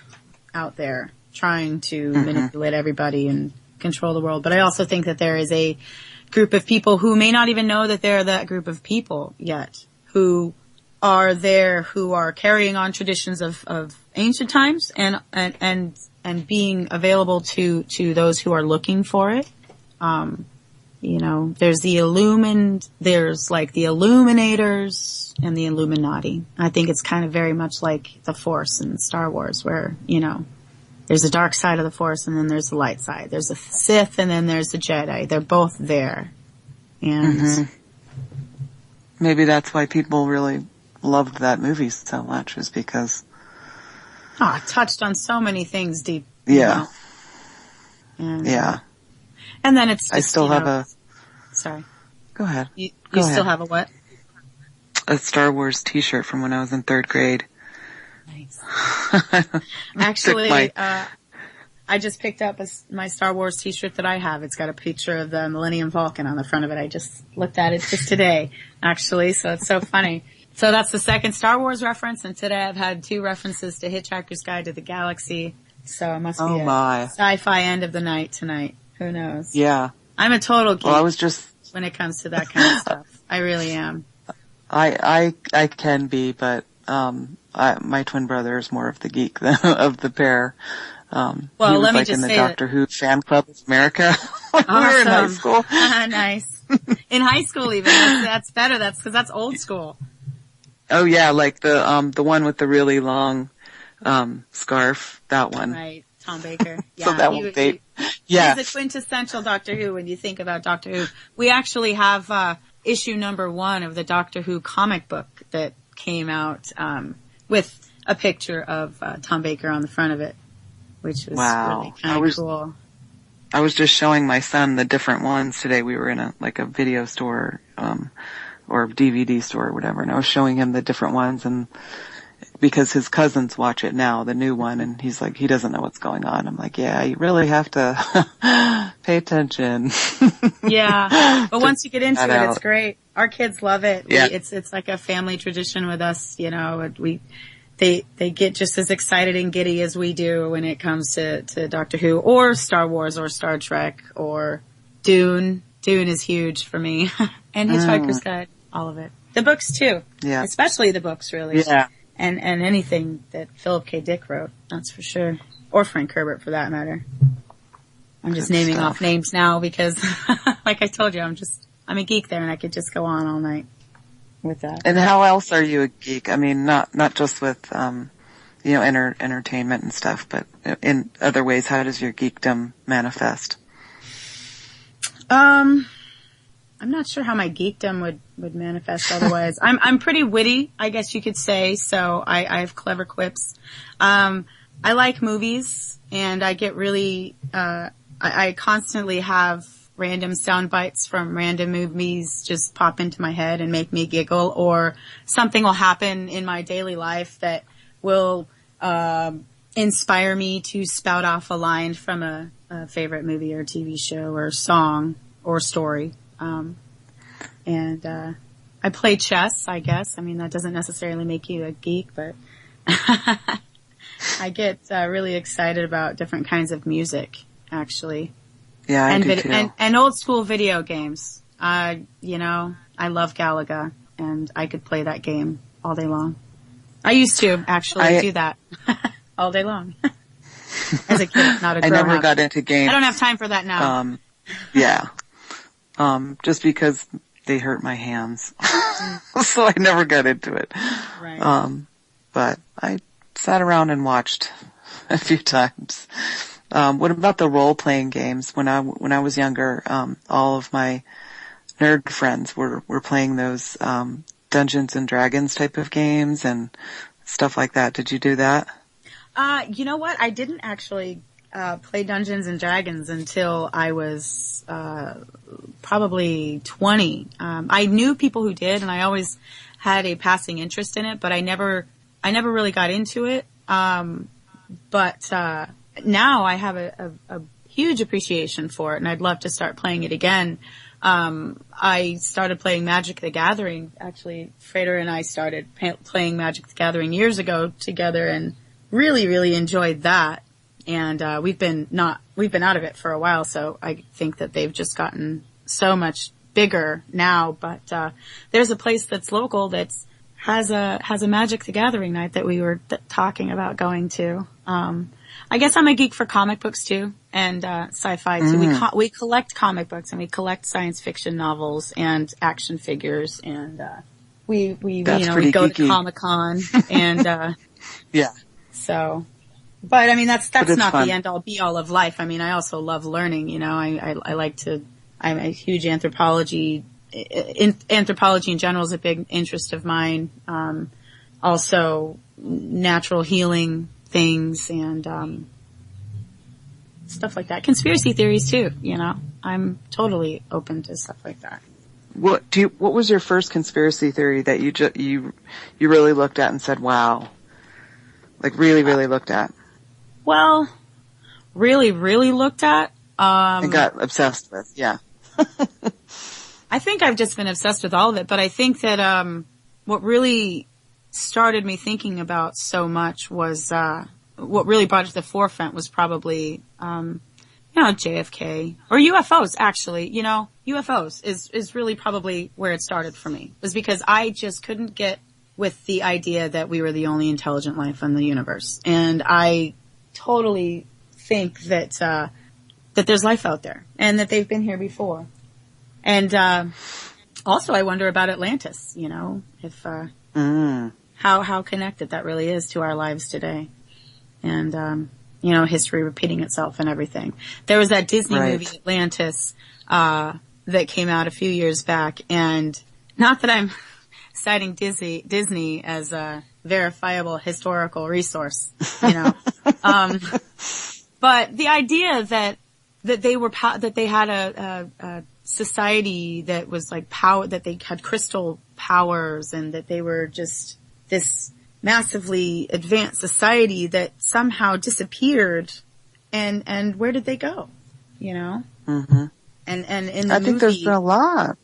out there trying to manipulate everybody and control the world. But I also think that there is a group of people who may not even know that they're that group of people yet, who are there, who are carrying on traditions of ancient times and being available to those who are looking for it. You know, there's there's like the Illuminators and the Illuminati. I think it's kind of very much like the Force in Star Wars where, you know, there's a dark side of the Force and then there's the light side. There's a Sith and then there's the Jedi. They're both there. And maybe that's why people really loved that movie so much, is because it touched on so many things deep. Yeah. And, yeah. And then it's just, I still have a... Sorry. Go ahead. You Go still ahead. have a what? A Star Wars t-shirt from when I was in 3rd grade. Nice. Actually, I just picked up my Star Wars t-shirt that I have. It's got a picture of the Millennium Falcon on the front of it. I just looked at it just today, actually, so it's so funny. So that's the second Star Wars reference, and today I've had 2 references to Hitchhiker's Guide to the Galaxy. So it must be a sci-fi end of the night tonight. Who knows? Yeah. I'm a total geek when it comes to that kind of stuff. I really am. I can be, but my twin brother is more of the geek of the pair. Well, he was let me like just in the say Doctor Who fan club of America when we were in high school. Nice. In high school even. That's better. That's because that's old school. Oh yeah, like the one with the really long scarf. That one. Right. Tom Baker. Yeah. So that one date. Yeah. He's a quintessential Doctor Who when you think about Doctor Who. We actually have issue number 1 of the Doctor Who comic book that came out with a picture of Tom Baker on the front of it, which was really kind of cool. I was just showing my son the different ones today. We were in a video store or DVD store or whatever, and I was showing him the different ones, and because his cousins watch it now, the new one, and he's like, he doesn't know what's going on. I'm like, yeah, you really have to pay attention. Yeah. But once you get into it, it's great. Our kids love it. Yeah. It's like a family tradition with us, you know. they get just as excited and giddy as we do when it comes to Doctor Who or Star Wars or Star Trek or Dune. Dune is huge for me. And Hitchhiker's Guide, all of it. The books too. Yeah. Especially the books, really. Yeah. And anything that Philip K. Dick wrote, that's for sure. Or Frank Herbert, for that matter. I'm just naming off names now because, like I told you, I'm a geek there and I could just go on all night with that. And how else are you a geek? I mean, not just with, entertainment and stuff, but in other ways, how does your geekdom manifest? I'm not sure how my geekdom would manifest otherwise. I'm pretty witty, I guess you could say, so I have clever quips. I like movies, and I get really, I constantly have random sound bites from random movies just pop into my head and make me giggle, or something will happen in my daily life that will, inspire me to spout off a line from a favorite movie or TV show or song or story. I play chess, I guess. I mean, that doesn't necessarily make you a geek, but I get really excited about different kinds of music, actually. Yeah, I do too. And old school video games. I love Galaga, and I could play that game all day long. I used to actually do that all day long. As a kid, not a grown-up. I never got into games. I don't have time for that now. Yeah. Just because they hurt my hands. So I never got into it. Right. But I sat around and watched a few times. What about the role-playing games? When I was younger, all of my nerd friends were playing those, Dungeons and Dragons type of games and stuff like that. Did you do that? You know what? I didn't actually play Dungeons and Dragons until I was probably 20. I knew people who did, and I always had a passing interest in it, but I never really got into it. But now I have a huge appreciation for it, and I'd love to start playing it again. I started playing Magic the Gathering. Actually, Frater and I started playing Magic the Gathering years ago together, and really, really enjoyed that. And we've been out of it for a while, so I think that they've just gotten so much bigger now. But there's a place that's local that has a Magic the Gathering night that we were talking about going to. I guess I'm a geek for comic books too, and sci-fi too. We collect comic books, and we collect science fiction novels and action figures, and we go geeky. to Comic-Con and yeah. So, but I mean that's not fun. the end all be all of life. I mean, I also love learning. I like to. I'm a huge anthropology. Anthropology in general is a big interest of mine. Also, natural healing things and stuff like that. Conspiracy theories too. I'm totally open to stuff like that. What was your first conspiracy theory that you really looked at and said, "Wow"? Like really, really looked at? Well, really, really looked at. And got obsessed with, yeah. I think I've just been obsessed with all of it, but I think that, what really started me thinking about so much was, what really brought it to the forefront was probably, JFK or UFOs, actually. UFOs is really probably where it started for me. It was because I just couldn't get with the idea that we were the only intelligent life in the universe. And I totally think that that there's life out there and that they've been here before. And also I wonder about Atlantis, if how connected that really is to our lives today. And history repeating itself and everything. There was that Disney movie Atlantis that came out a few years back, and not that I'm citing Disney as a verifiable historical resource, but the idea that they had a society that was like power, that they had crystal powers, and that they were just this massively advanced society that somehow disappeared, and where did they go? Mm-hmm. And in the I think there's been a lot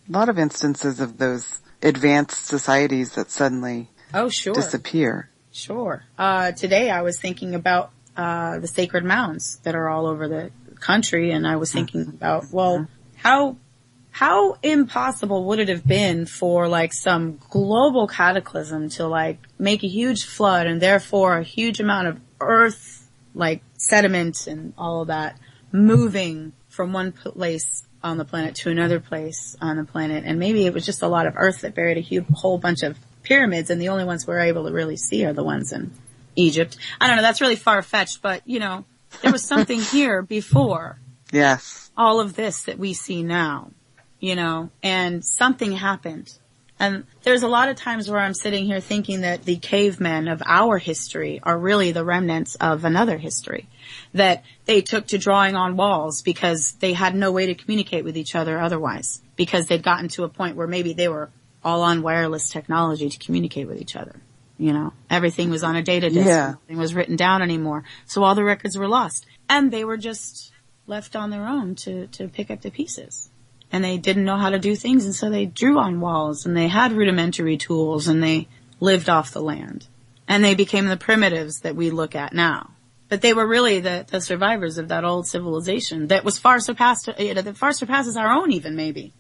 of instances of those advanced societies that suddenly disappear. Sure. Today I was thinking about the sacred mounds that are all over the country, and I was thinking about, well, how impossible would it have been for like some global cataclysm to like make a huge flood and therefore a huge amount of earth, like sediment and all of that, moving from one place on the planet to another place on the planet. And maybe it was just a lot of earth that buried a whole bunch of pyramids, and the only ones we're able to really see are the ones in Egypt. I don't know, that's really far-fetched, but you know, there was something here before. Yes. All of this that we see now, you know, and something happened. And there's a lot of times where I'm sitting here thinking that the cavemen of our history are really the remnants of another history that they took to drawing on walls because they had no way to communicate with each other otherwise, because they'd gotten to a point where maybe they were all on wireless technology to communicate with each other. You know, everything was on a data disk. Yeah. Nothing was written down anymore. So all the records were lost, and they were just left on their own to pick up the pieces. And they didn't know how to do things, and so they drew on walls, and they had rudimentary tools, and they lived off the land. And they became the primitives that we look at now. But they were really the survivors of that old civilization that was far surpasses our own even, maybe.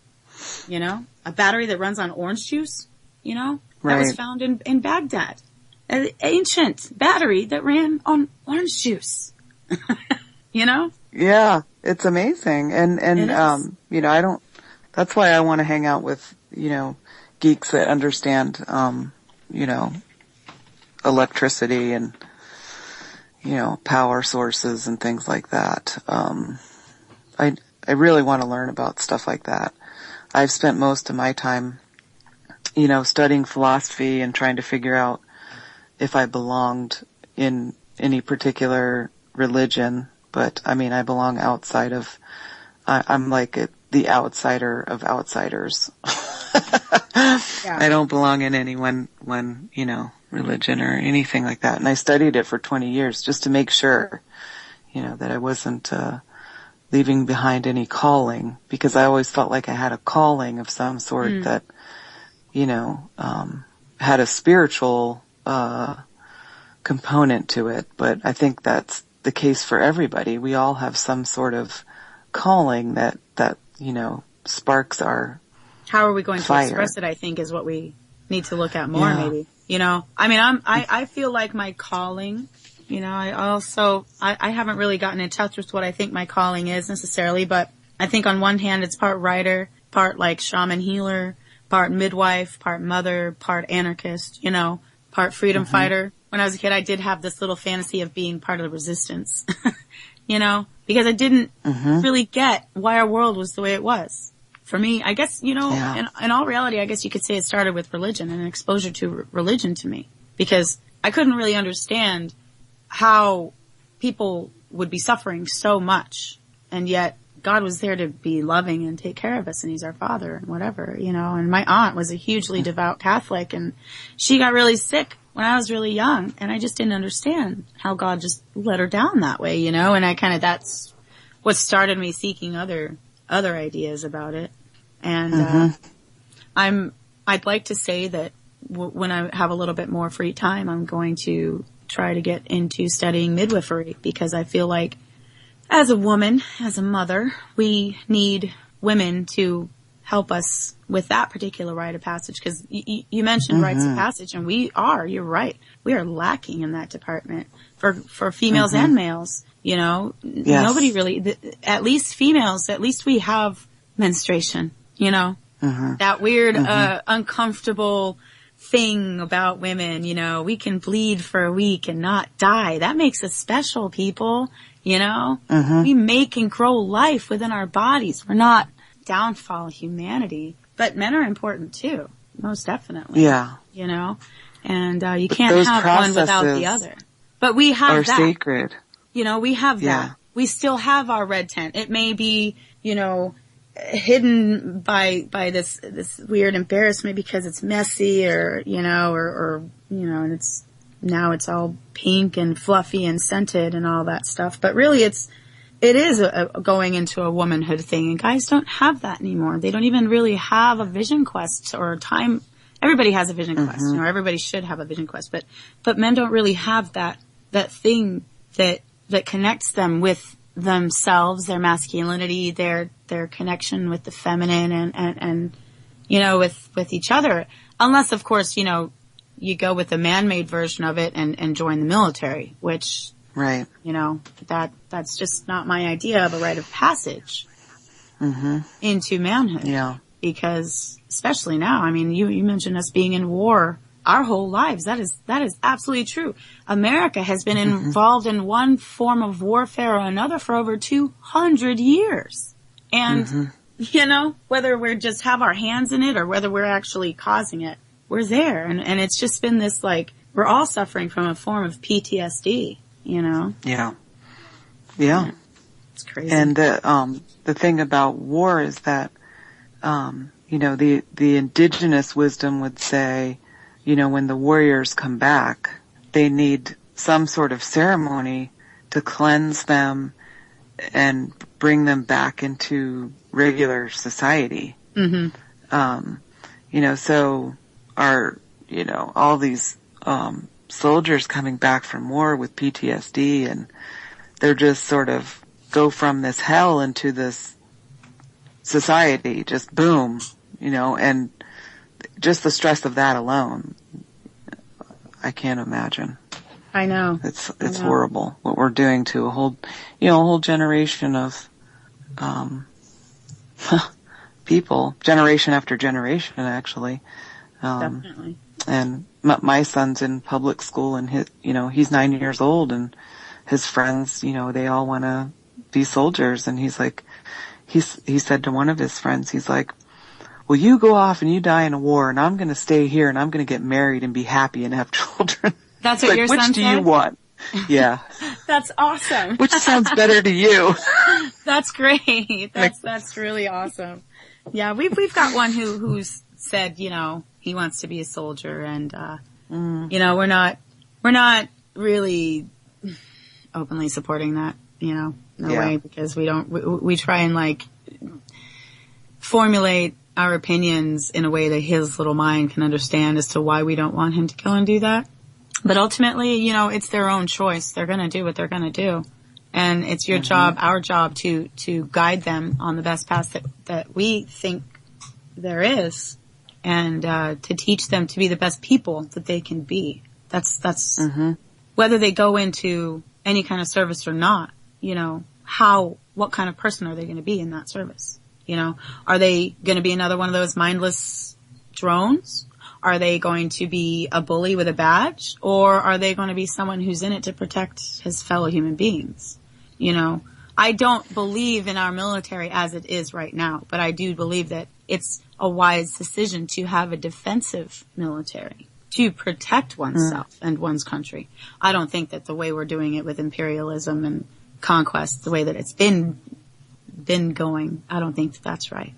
You know? A battery that runs on orange juice, you know? That was found in Baghdad. An ancient battery that ran on orange juice. You know? Yeah, it's amazing. And you know, that's why I want to hang out with, you know, geeks that understand, you know, electricity and, you know, power sources and things like that. I really want to learn about stuff like that. I've spent most of my time, you know, studying philosophy and trying to figure out if I belonged in any particular religion. But I mean, I belong outside of, I'm like the outsider of outsiders. Yeah. I don't belong in any one, you know, religion or anything like that. And I studied it for 20 years just to make sure, you know, that I wasn't, leaving behind any calling, because I always felt like I had a calling of some sort that, you know, had a spiritual, component to it. But I think that's the case for everybody. We all have some sort of calling that, you know, sparks our How are we going fire. To express it, I think, is what we need to look at more, maybe. You know, I mean, I feel like my calling, you know, I haven't really gotten in touch with what I think my calling is necessarily, but I think on one hand it's part writer, part like shaman healer, part midwife, part mother, part anarchist, you know, part freedom fighter. When I was a kid, I did have this little fantasy of being part of the resistance, you know, because I didn't really get why our world was the way it was. For me, I guess, you know, in all reality, I guess you could say it started with religion and an exposure to religion to me, because I couldn't really understand how people would be suffering so much, and yet God was there to be loving and take care of us, and He's our Father and whatever, you know. And my aunt was a hugely devout Catholic, and she got really sick when I was really young, and I just didn't understand how God just let her down that way, you know. And that's what started me seeking other ideas about it. And I'd like to say that when I have a little bit more free time, I'm going to try to get into studying midwifery, because I feel like as a woman, as a mother, we need women to help us with that particular rite of passage. Because you mentioned rites of passage, and you're right, we are lacking in that department for females and males. You know, nobody really, at least females, at least we have menstruation, you know, that weird, uncomfortable thing about women, you know, we can bleed for a week and not die. That makes us special, people, you know, we make and grow life within our bodies. We're not downfall of humanity, but men are important too, most definitely. Yeah. You know, and, you can't have one without the other, but we have that. Sacred. You know, we have that. We still have our red tent. It may be, you know, hidden by this weird embarrassment because it's messy or, you know, or, you know, and it's all pink and fluffy and scented and all that stuff. But really it is a going into a womanhood thing, and guys don't have that anymore. They don't even really have a vision quest or time everybody has a vision quest, you know, everybody should have a vision quest, but men don't really have that thing that connects them with themselves, their masculinity, their connection with the feminine and, you know, with each other. Unless, of course, you know, you go with the man-made version of it and join the military, which, right. You know, that's just not my idea of a rite of passage into manhood. Yeah. Because especially now, I mean, you mentioned us being in war our whole lives. That is absolutely true. America has been involved in one form of warfare or another for over 200 years. And, you know, whether we're just have our hands in it or whether we're actually causing it, we're there. And it's just been this, like, we're all suffering from a form of PTSD, you know? Yeah. Yeah. It's crazy. And the thing about war is that, you know, the indigenous wisdom would say, you know, when the warriors come back, they need some sort of ceremony to cleanse them and bring them back into regular society. You know, so you know, all these, soldiers coming back from war with PTSD, and they're just sort of go from this hell into this society, just boom, you know, and just the stress of that alone, I can't imagine. I know. It's horrible what we're doing to a whole generation of, people, generation after generation, actually. Definitely. And my son's in public school, and he's 9 years old, and his friends, you know, they all want to be soldiers, and he's like, he said to one of his friends, he's like, well, you go off and you die in a war, and I'm going to stay here, and I'm going to get married and be happy and have children. That's what your son said? Which do you want? Yeah. That's awesome. Which sounds better to you? That's great. That's really awesome. Yeah, we've got one who's said, you know, he wants to be a soldier, and you know, we're not really openly supporting that, you know, in a way, because we try and, like, formulate our opinions in a way that his little mind can understand as to why we don't want him to go and do that. But ultimately, you know, it's their own choice. They're going to do what they're going to do. And it's your job, our job, to guide them on the best path that we think there is, and to teach them to be the best people that they can be. That's whether they go into any kind of service or not, you know, what kind of person are they going to be in that service? You know, are they going to be another one of those mindless drones? Are they going to be a bully with a badge? Or are they going to be someone who's in it to protect his fellow human beings? You know, I don't believe in our military as it is right now, but I do believe that it's a wise decision to have a defensive military to protect oneself and one's country. I don't think that the way we're doing it with imperialism and conquest, the way that it's been going, I don't think that's right.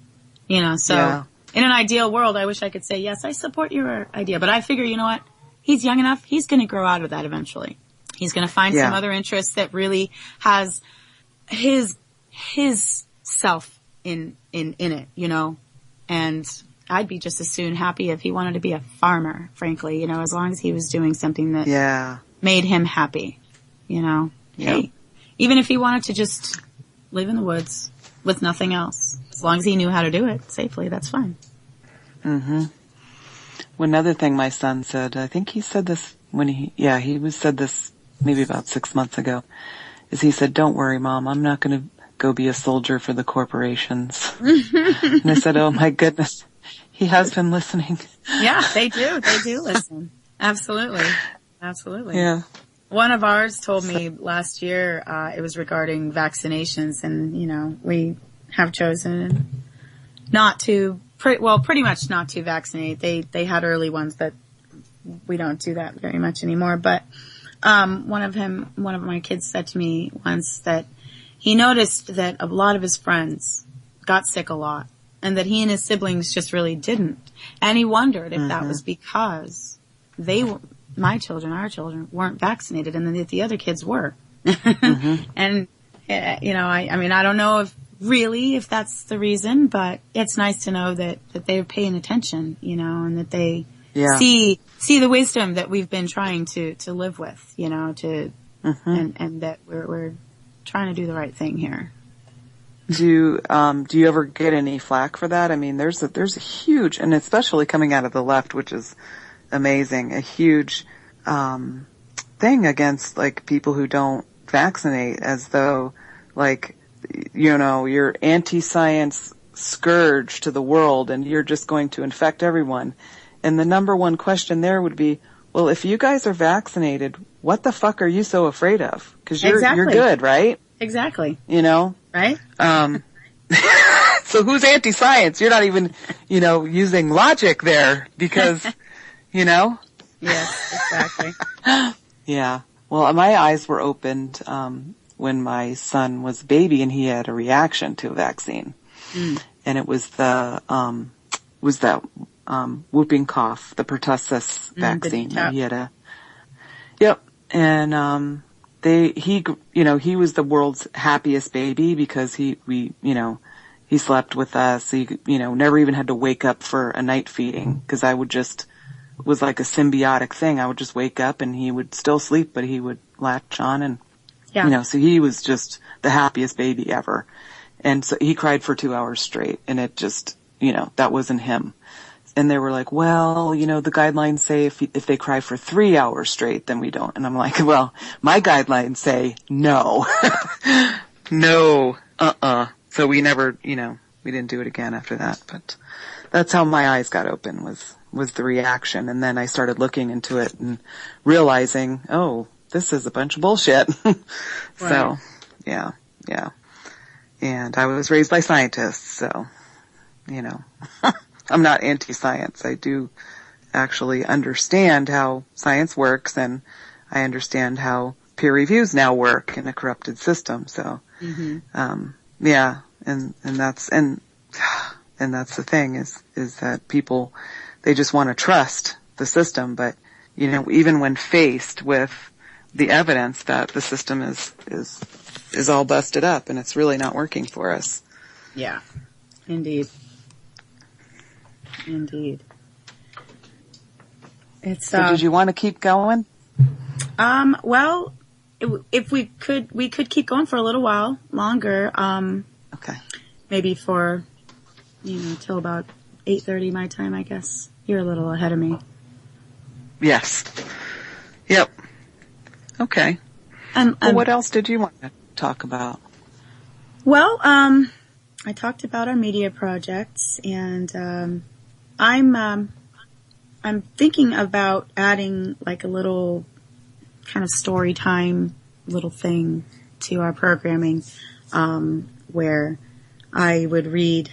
You know, so in an ideal world, I wish I could say, yes, I support your idea, but I figure, you know what? He's young enough. He's going to grow out of that eventually. He's going to find some other interest that really has his self in it, you know, and I'd be just as soon happy if he wanted to be a farmer, frankly, you know, as long as he was doing something that made him happy, you know. Hey, even if he wanted to just live in the woods with nothing else, as long as he knew how to do it safely, that's fine. One other thing my son said, I think he said this when he said this maybe about 6 months ago, is he said, "Don't worry, Mom, I'm not going to go be a soldier for the corporations." And I said, oh my goodness, he has been listening. Yeah, they do listen. Absolutely. Yeah. One of ours told me last year, it was regarding vaccinations, and, you know, we have chosen not to, pretty much not to vaccinate. They had early ones, but we don't do that very much anymore. But, one of my kids said to me once that he noticed that a lot of his friends got sick a lot, and that he and his siblings just really didn't. And he wondered if that was because our children weren't vaccinated, and then the other kids were. And, you know, I mean, I don't know if that's the reason, but it's nice to know that they're paying attention, you know, and that they see the wisdom that we've been trying to live with, you know, and that we're trying to do the right thing here. Do you ever get any flack for that? I mean, there's a huge, and especially coming out of the left, which is amazing, a huge, thing against, like, people who don't vaccinate, as though, like, you know, you're anti-science scourge to the world and you're just going to infect everyone. And the number one question there would be, well, if you guys are vaccinated, what the fuck are you so afraid of? Because you're good, right? Exactly. You know? Right? So who's anti-science? You're not even, you know, using logic there because, you know? Yes, exactly. Yeah. Well, my eyes were opened, when my son was a baby and he had a reaction to a vaccine. And it was that whooping cough, the pertussis vaccine. He had yep. And, he was the world's happiest baby because he slept with us. He, never even had to wake up for a night feeding because it was like a symbiotic thing. I would just wake up and he would still sleep, but he would latch on and, so he was just the happiest baby ever. And so he cried for 2 hours straight and it just, that wasn't him. And they were like, well, the guidelines say if they cry for 3 hours straight, then we don't. And I'm like, well, my guidelines say no. No. So we never, we didn't do it again after that. But that's how my eyes got open was the reaction. And then I started looking into it and realizing, oh, this is a bunch of bullshit. So, yeah. And I was raised by scientists, so, I'm not anti-science. I do actually understand how science works, and I understand how peer reviews now work in a corrupted system. So, yeah, and that's the thing is that people, they just want to trust the system, but even when faced with the evidence that the system is all busted up and it's really not working for us. Yeah, indeed. It's, so did you want to keep going? Well, if we could keep going for a little while longer. Okay. Maybe for, till about 8:30 my time, I guess. You're a little ahead of me. Yes. Yep. Okay. Well, what else did you want to talk about? Well, I talked about our media projects, and I'm thinking about adding like a little kind of story time little thing to our programming, where I would read.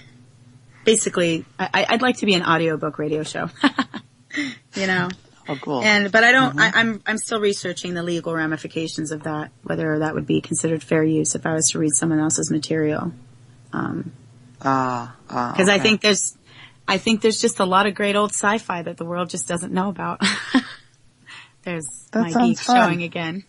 Basically, I'd like to be an audiobook radio show. Oh, cool. But I don't. I'm still researching the legal ramifications of that. Whether that would be considered fair use if I was to read someone else's material. Because I think there's just a lot of great old sci-fi that the world just doesn't know about. There's that my geek fun. showing again.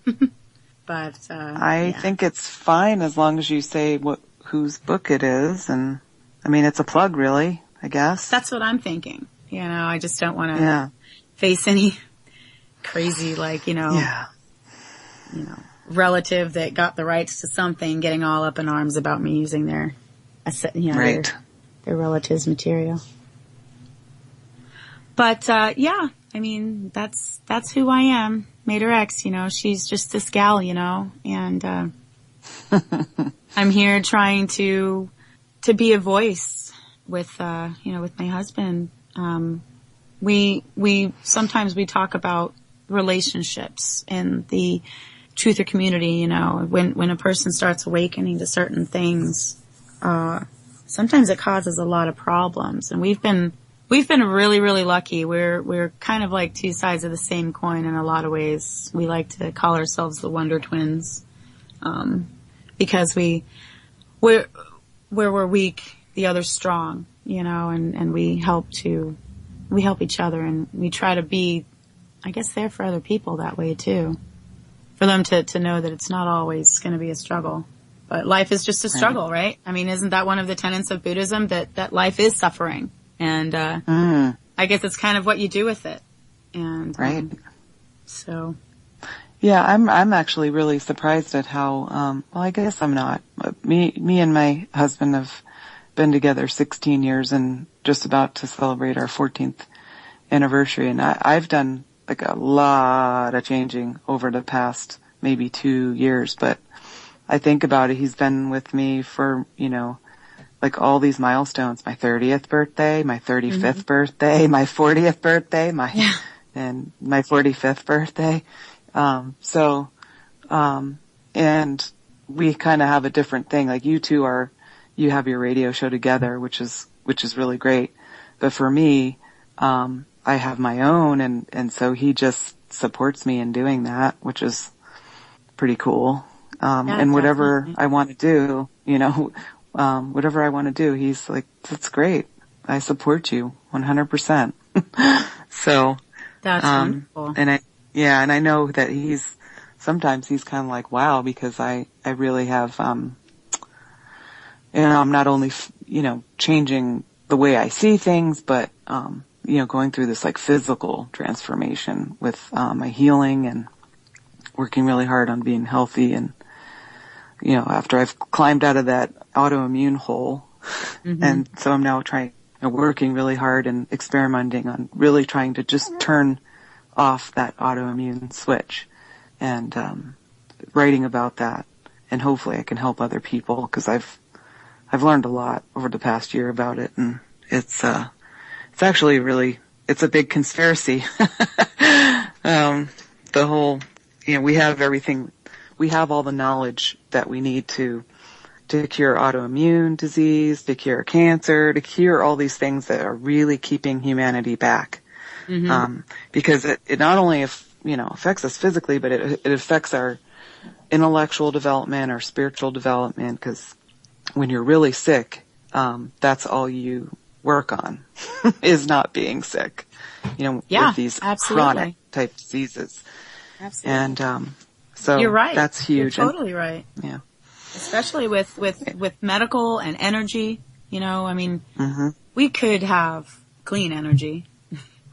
But I think it's fine as long as you say whose book it is, and I mean it's a plug, really. I guess that's what I'm thinking. I just don't want to face any crazy relative that got the rights to something getting all up in arms about me using their relative's material. But I mean that's who I am. Mater X, she's just this gal, and I'm here trying to be a voice with with my husband. We sometimes we talk about relationships and the truther community, when a person starts awakening to certain things, sometimes it causes a lot of problems. And we've been really, really lucky. We're kind of like two sides of the same coin in a lot of ways. We like to call ourselves the Wonder Twins, because where we're weak, the other's strong, and we help each other, and we try to be, I guess, there for other people that way too. For them to know that it's not always going to be a struggle. But life is just a struggle, right? I mean, isn't that one of the tenets of Buddhism, that life is suffering? And I I guess it's kind of what you do with it. And, Right. So. Yeah, I'm actually really surprised at how, well, I guess I'm not. Me and my husband have been together 16 years and just about to celebrate our 14th anniversary. And I've done like a lot of changing over the past maybe 2 years, but I think about it, he's been with me for, like all these milestones, my 30th birthday, my 35th birthday, my 40th birthday, and my 45th birthday. And we kind of have a different thing. Like you two you have your radio show together, which is really great. But for me, I have my own and so he just supports me in doing that, which is pretty cool. And whatever definitely. I want to do, whatever I want to do, he's like, that's great. I support you 100%. So, That's wonderful. and I know that sometimes he's kind of like, wow, because I really have, I'm not only, changing the way I see things, but, going through this like physical transformation with, my healing and working really hard on being healthy. And, after I've climbed out of that autoimmune hole, and so I'm now working really hard and experimenting on really trying to just turn off that autoimmune switch and, writing about that. And hopefully I can help other people because I've learned a lot over the past year about it. And it's actually it's a big conspiracy. The whole, we have everything, we have all the knowledge that we need to cure autoimmune disease, to cure cancer, to cure all these things that are really keeping humanity back. Because it not only, affects us physically, but it affects our intellectual development, our spiritual development, because when you're really sick, that's all you work on is not being sick, with these chronic type diseases. Absolutely. And, so you're right. That's huge. You're totally right. Yeah. Especially with medical and energy, we could have clean energy,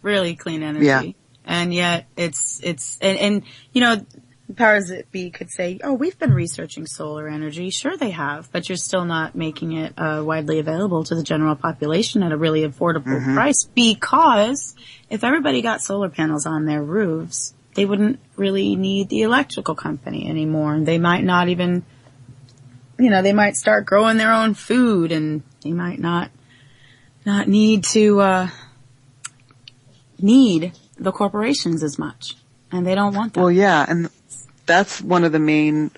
really clean energy. Yeah. And yet it's powers that be could say, oh, we've been researching solar energy. Sure they have, but you're still not making it widely available to the general population at a really affordable price, because if everybody got solar panels on their roofs, they wouldn't really need the electrical company anymore. They might not even, they might start growing their own food, and they might not need to need the corporations as much. And they don't want that. Well, yeah, and that's one of the main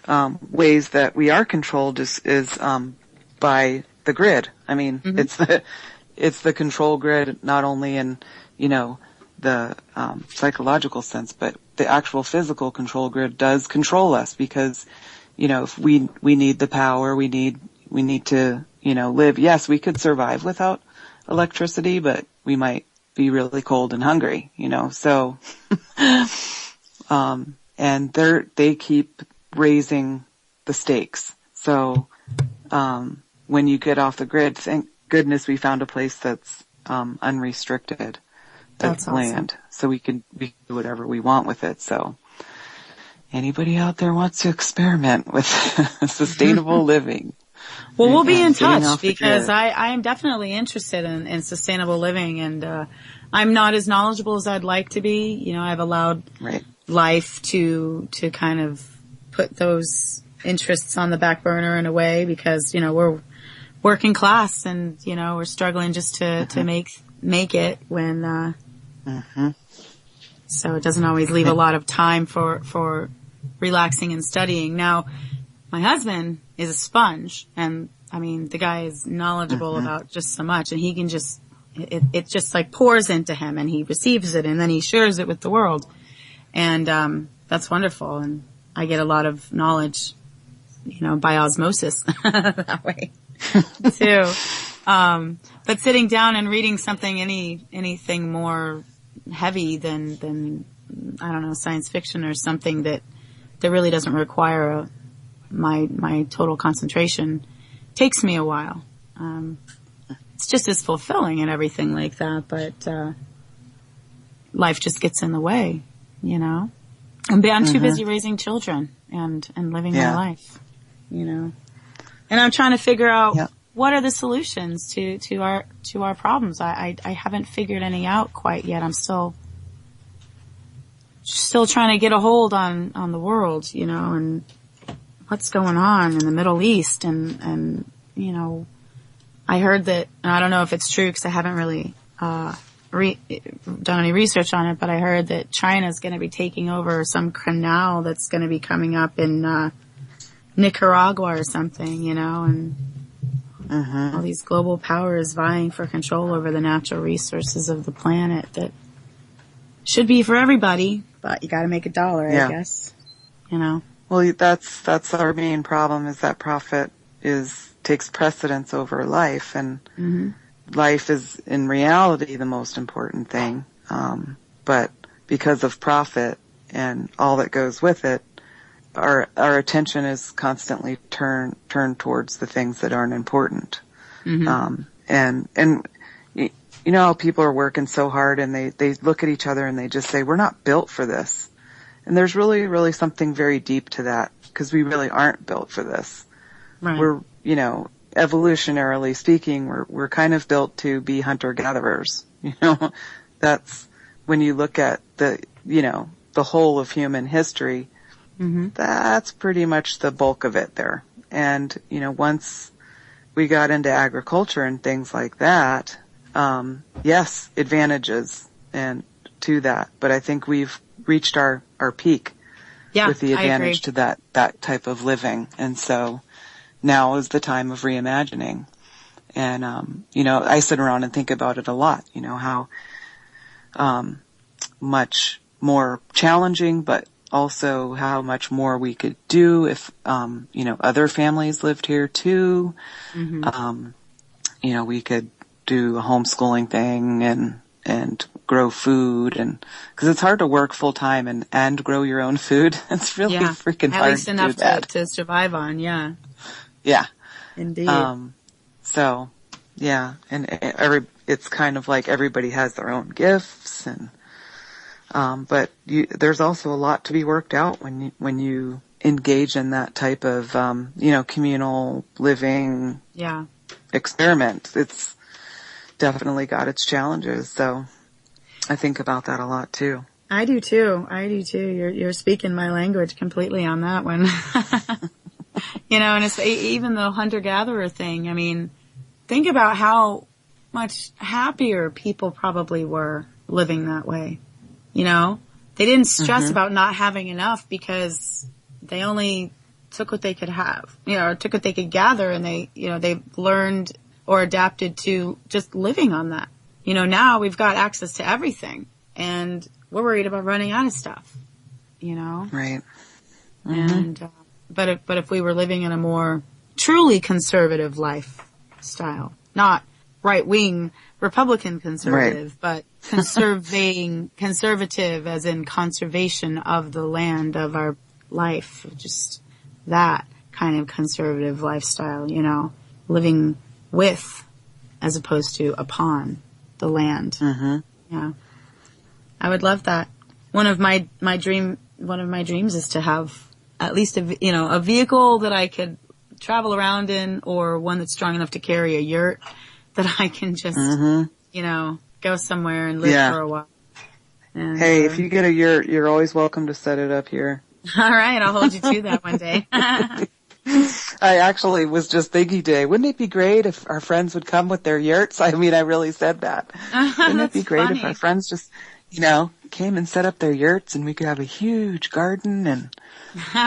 ways that we are controlled is by the grid. I mean, it's the control grid, not only in the psychological sense, but the actual physical control grid does control us because if we need the power, we need to live. Yes, we could survive without electricity, but we might be really cold and hungry. So. And they keep raising the stakes. So, when you get off the grid, thank goodness we found a place that's, unrestricted. That's land. Awesome. So we can do whatever we want with it. So, anybody out there wants to experiment with sustainable living. Well, we'll be in touch because I am definitely interested in sustainable living, and, I'm not as knowledgeable as I'd like to be. I've allowed life to kind of put those interests on the back burner in a way because, we're working class and, we're struggling just to make it when, so it doesn't always leave a lot of time for relaxing and studying. Now, my husband is a sponge, and the guy is knowledgeable about just so much, and he can just, it just like pours into him, and he receives it, and then he shares it with the world. And, that's wonderful. And I get a lot of knowledge, by osmosis that way too. But sitting down and reading something, anything more heavy than, I don't know, science fiction or something that really doesn't require my total concentration takes me a while. It's just as fulfilling and everything like that, but, life just gets in the way, you know. I'm too busy raising children and living my life, you know. And I'm trying to figure out what are the solutions to our problems. I haven't figured any out quite yet. I'm still trying to get a hold on the world, you know, and what's going on in the Middle East. And, you know, I heard that, and I don't know if it's true because I haven't really, done any research on it, but I heard that China's going to be taking over some canal that's going to be coming up in, Nicaragua or something, you know, and all these global powers vying for control over the natural resources of the planet that should be for everybody, but you got to make a dollar, I guess, you know. Well, that's our main problem, is that profit takes precedence over life, and life is in reality the most important thing. But because of profit and all that goes with it, our attention is constantly turned towards the things that aren't important. And you know how people are working so hard and they look at each other and they just say, we're not built for this. And there's really, really something very deep to that, because we really aren't built for this. Right. We're, you know, evolutionarily speaking, we're kind of built to be hunter-gatherers. You know, that's when you look at the whole of human history, that's pretty much the bulk of it there. And, you know, once we got into agriculture and things like that, yes, advantages and to that, but I think we've reached our peak with the advantage to that type of living. And so now is the time of reimagining. And, you know, I sit around and think about it a lot, you know, how, much more challenging, but also how much more we could do if, you know, other families lived here too. You know, we could do a homeschooling thing and grow food, and because it's hard to work full time and grow your own food. It's really freaking hard to do that. At least enough to survive on. Yeah. Yeah. Indeed. So yeah, and it's kind of like everybody has their own gifts, and but there's also a lot to be worked out when you engage in that type of you know, communal living experiment. It's definitely got its challenges, so I think about that a lot too. I do too. You're speaking my language completely on that one. You know, and it's even the hunter-gatherer thing. I mean, think about how much happier people probably were living that way. You know, they didn't stress about not having enough because they only took what they could have, you know, or took what they could gather, and they learned or adapted to just living on that. You know, now we've got access to everything and we're worried about running out of stuff, you know? Right. And, but if we were living in a more truly conservative lifestyle, not right-wing Republican conservative, but conservative as in conservation of the land of our life, just that kind of conservative lifestyle, you know, living with as opposed to upon the land. Yeah. I would love that. One of my dreams is to have at least a vehicle that I could travel around in, or one that's strong enough to carry a yurt that I can just, you know, go somewhere and live for a while. And, hey, if you get a yurt, you're always welcome to set it up here. All right. I'll hold you to that one day. I actually was just thinking today, wouldn't it be great if our friends would come with their yurts? I mean, I really said that. Wouldn't it be great if our friends just, you know, came and set up their yurts and we could have a huge garden and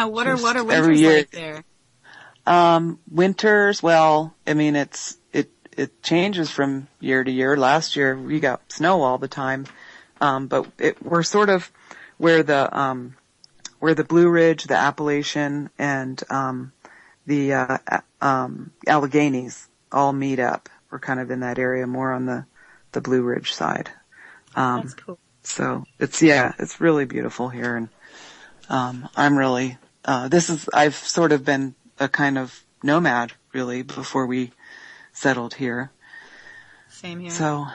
what are winters like there? Winters, well, I mean, it changes from year to year. Last year we got snow all the time. But we're sort of where the Blue Ridge, the Appalachian, and the Alleghenies all meet up. We're kind of in that area, more on the Blue Ridge side. That's cool. So it's really beautiful here, and I'm really I've sort of been a kind of nomad really before we settled here. Same here. So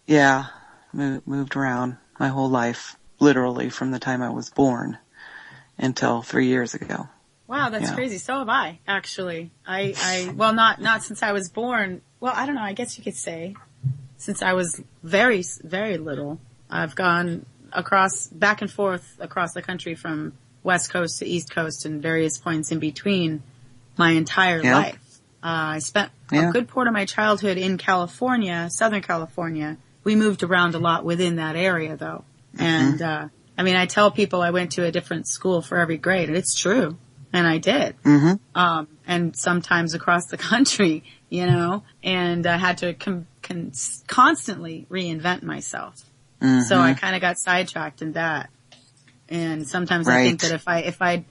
yeah, moved around. my whole life, literally from the time I was born until 3 years ago. Wow, that's crazy. So have I, actually. Well, not since I was born. Well, I don't know. I guess you could say since I was very, very little. I've gone back and forth across the country from West Coast to East Coast and various points in between my entire life. I spent a good part of my childhood in California, Southern California. We moved around a lot within that area, though. And, I tell people I went to a different school for every grade, and it's true. And I did. And sometimes across the country, and I had to constantly reinvent myself. So I kind of got sidetracked in that. And sometimes I think that if I'd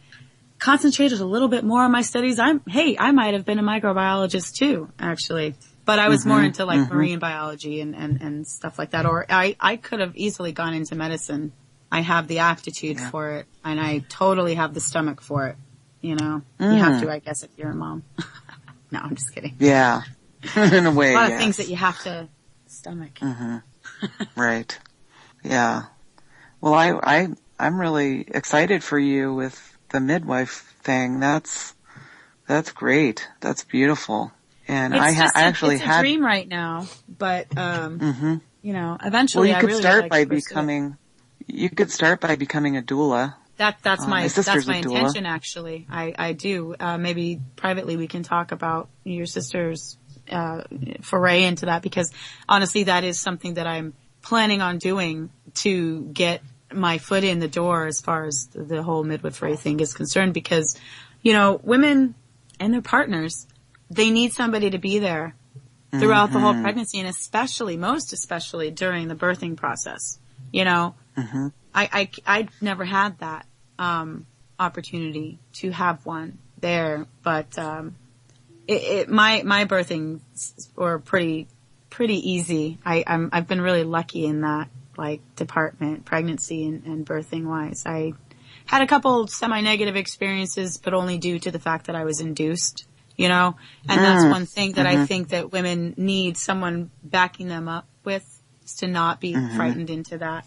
concentrated a little bit more on my studies, I might have been a microbiologist too, actually. But I was more into like marine biology and stuff like that. Or I could have easily gone into medicine. I have the aptitude for it, and I totally have the stomach for it. You have to, I guess, if you're a mom. No, I'm just kidding. Yeah. In a way, a lot of things that you have to stomach. Right. Yeah. Well, I'm really excited for you with the midwife thing. That's great. That's beautiful. And it's actually it's a dream right now, but, eventually you could really start like by becoming, you could start by becoming a doula. That's my doula. intention, actually. I do. Maybe privately we can talk about your sister's, foray into that, because honestly that is something that I'm planning on doing to get my foot in the door as far as the whole midwifery thing is concerned, because, women and their partners, they need somebody to be there throughout the whole pregnancy, and most especially during the birthing process. I never had that, opportunity to have one there, but, my birthings were pretty easy. I've been really lucky in that, like, department, pregnancy and birthing wise. I had a couple semi-negative experiences, but only due to the fact that I was induced, and that's one thing that I think that women need someone backing them up with, is to not be frightened into that,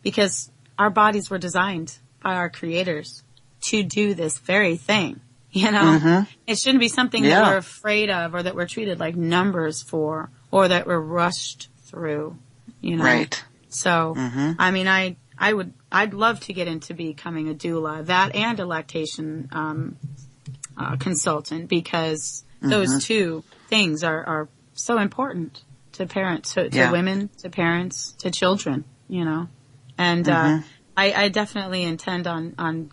because our bodies were designed by our creators to do this very thing. It shouldn't be something that we're afraid of, or that we're treated like numbers for, or that we're rushed through, Right. So, I'd love to get into becoming a doula, that and a lactation, consultant, because those two things are so important to parents, to women, to parents, to children, and, I definitely intend on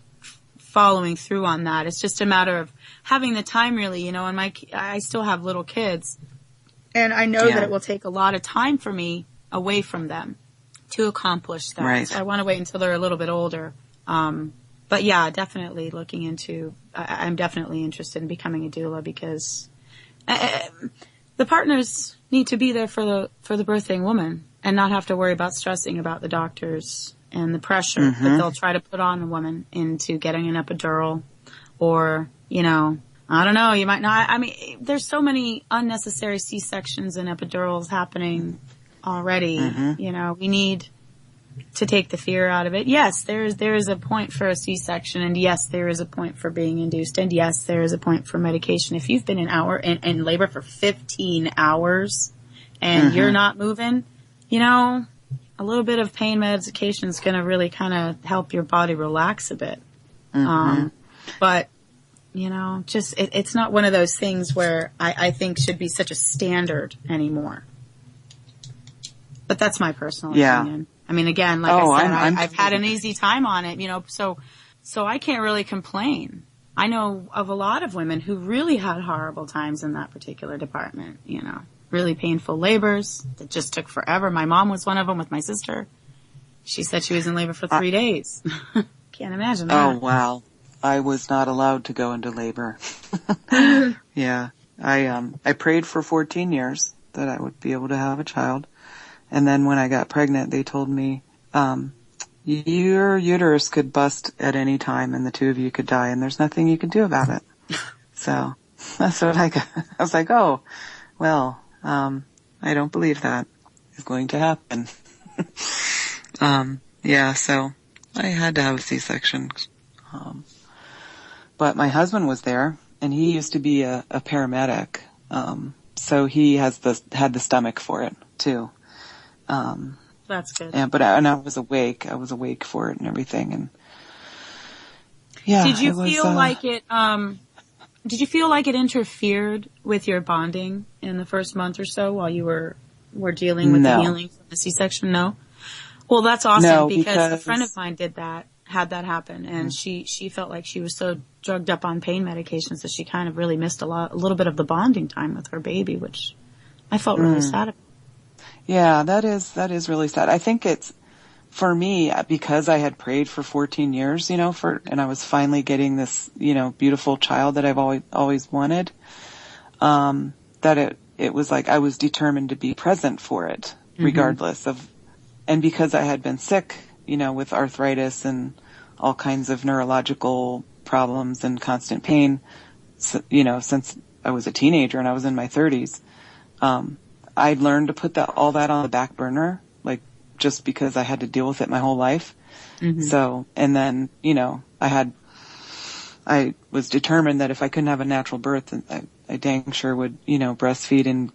following through on that. It's just a matter of having the time, really, and I still have little kids, and I know that it will take a lot of time for me away from them to accomplish that. Right. So I want to wait until they're a little bit older. But yeah, definitely I'm definitely interested in becoming a doula, because the partners need to be there for the birthing woman and not have to worry about stressing about the doctors and the pressure that they'll try to put on the woman into getting an epidural, or, I don't know, you might not. There's so many unnecessary C-sections and epidurals happening already. We need to take the fear out of it. Yes, there is a point for a C-section, and yes, there is a point for being induced, and yes, there is a point for medication. If you've been in labor for 15 hours and you're not moving, a little bit of pain medication is going to really kind of help your body relax a bit. But, it's not one of those things where I think should be such a standard anymore. But that's my personal opinion. Again, like I said, I've had an easy time on it, so I can't really complain. I know of a lot of women who really had horrible times in that particular department, really painful labors that just took forever. My mom was one of them with my sister. She said she was in labor for 3 days. Can't imagine that. Oh, wow. I was not allowed to go into labor. Yeah. I prayed for 14 years that I would be able to have a child. And then when I got pregnant, they told me, your uterus could bust at any time and the two of you could die, and there's nothing you can do about it. So that's what I got. I was like, oh, well, I don't believe that is going to happen. Yeah, so I had to have a C-section. But my husband was there, and he used to be a paramedic. So he had the stomach for it too. That's good. But I was awake. I was awake for it and everything. And yeah. Did you feel like it? Did you feel like it interfered with your bonding in the first month or so while you were dealing with the healing from the C-section? No. Well, that's awesome because a friend of mine had that happen, and she felt like she was so drugged up on pain medications that she kind of really missed a little bit of the bonding time with her baby, which I felt really sad about. Yeah, that is really sad. I think it's, for me, because I had prayed for 14 years, and I was finally getting this, beautiful child that I've always wanted, that it was like I was determined to be present for it, regardless of, and because I had been sick, with arthritis and all kinds of neurological problems and constant pain, since I was a teenager and I was in my 30s, I'd learned to put all that on the back burner, like just because I had to deal with it my whole life. So, and then, I was determined that if I couldn't have a natural birth, I dang sure would, breastfeed and,